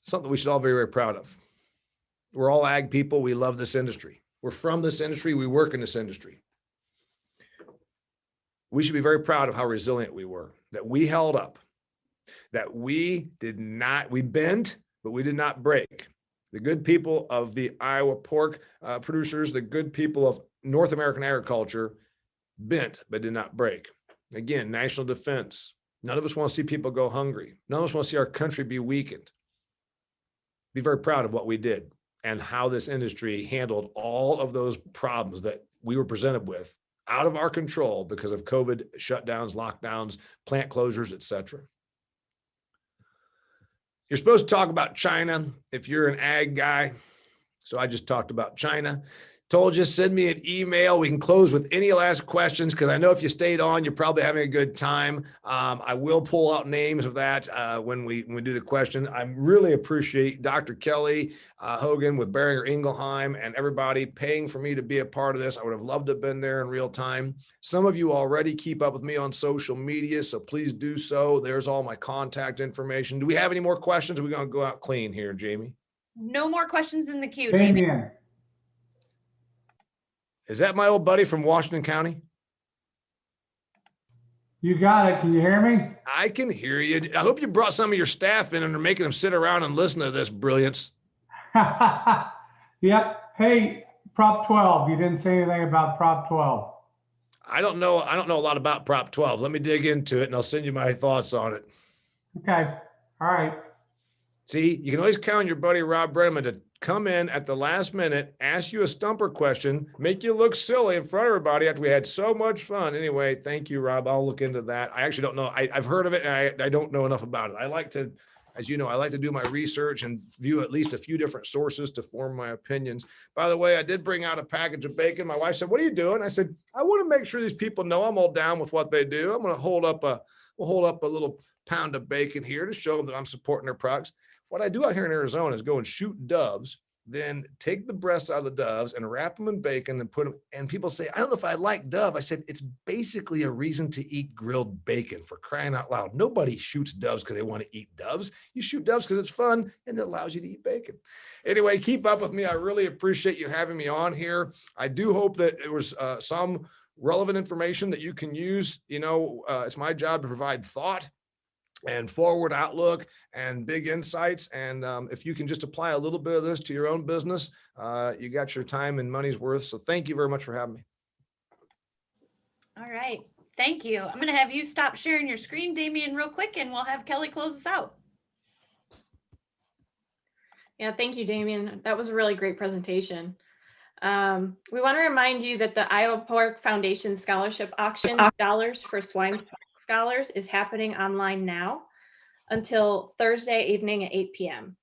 Something we should all be very, very proud of. We're all ag people. We love this industry. We're from this industry. We work in this industry. We should be very proud of how resilient we were, that we held up, that we bent, but we did not break. The good people of the Iowa pork producers, the good people of North American agriculture bent but did not break. Again, national defense. None of us want to see people go hungry. None of us want to see our country be weakened. Be very proud of what we did and how this industry handled all of those problems that we were presented with out of our control because of COVID shutdowns, lockdowns, plant closures, etc. You're supposed to talk about China if you're an ag guy. So I just talked about China. Told you, send me an email. We can close with any last questions because I know if you stayed on, you're probably having a good time. I will pull out names of that when we do the question. I really appreciate Dr. Kelly Hogan with Boehringer Ingelheim and everybody paying for me to be a part of this. I would have loved to have been there in real time. Some of you already keep up with me on social media, so please do so. There's all my contact information. Do we have any more questions? Or are we going to go out clean here, Jamie? No more questions in the queue, Damian. Damian, Is that my old buddy from Washington County? you got it. Can you hear me? I can hear you. I hope you brought some of your staff in and are making them sit around and listen to this brilliance. Yep. Hey, Prop 12. You didn't say anything about Prop 12. I don't know a lot about Prop 12. Let me dig into it and I'll send you my thoughts on it. Okay. All right. See, you can always count on your buddy Rob Brenneman to come in at the last minute, ask you a stumper question, make you look silly in front of everybody after we had so much fun. Anyway, thank you, Rob. I'll look into that. I actually don't know. I've heard of it and I don't know enough about it. I like to, as you know, I like to do my research and view at least a few different sources to form my opinions. By the way, I did bring out a package of bacon. My wife said, "What are you doing?" I said, "I want to make sure these people know I'm all down with what they do. I'm going to hold up a little pound of bacon here to show them that I'm supporting their products." What I do out here in Arizona is go and shoot doves, then take the breasts out of the doves and wrap them in bacon and put them, and people say, "I don't know if I like dove." I said, it's basically a reason to eat grilled bacon, for crying out loud. Nobody shoots doves because they want to eat doves. You shoot doves because it's fun and it allows you to eat bacon. Anyway, keep up with me. I really appreciate you having me on here. I do hope that there was some relevant information that you can use. You know, it's my job to provide thought and forward outlook and big insights. And if you can just apply a little bit of this to your own business, you got your time and money's worth. So thank you very much for having me. All right. Thank you. I'm going to have you stop sharing your screen, Damian, real quick, and we'll have Kelly close us out. Yeah, thank you, Damian. That was a really great presentation. We want to remind you that the Iowa Pork Foundation Scholarship Auction Dollars for Swine Scholars is happening online now until Thursday evening at 8 p.m.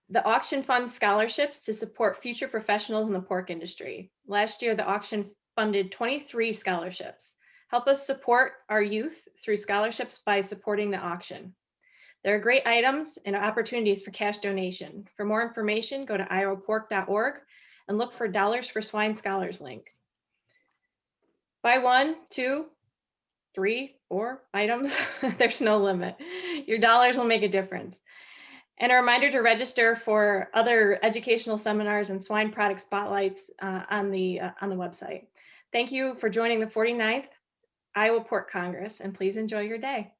The auction funds scholarships to support future professionals in the pork industry. Last year, the auction funded 23 scholarships. Help us support our youth through scholarships by supporting the auction. There are great items and opportunities for cash donation. For more information, go to iowapork.org and look for Dollars for Swine Scholars link. Buy 1, 2, 3, 4 items. There's no limit. Your dollars will make a difference. And a reminder to register for other educational seminars and swine product spotlights on the website. Thank you for joining the 49th Iowa Pork Congress, and please enjoy your day.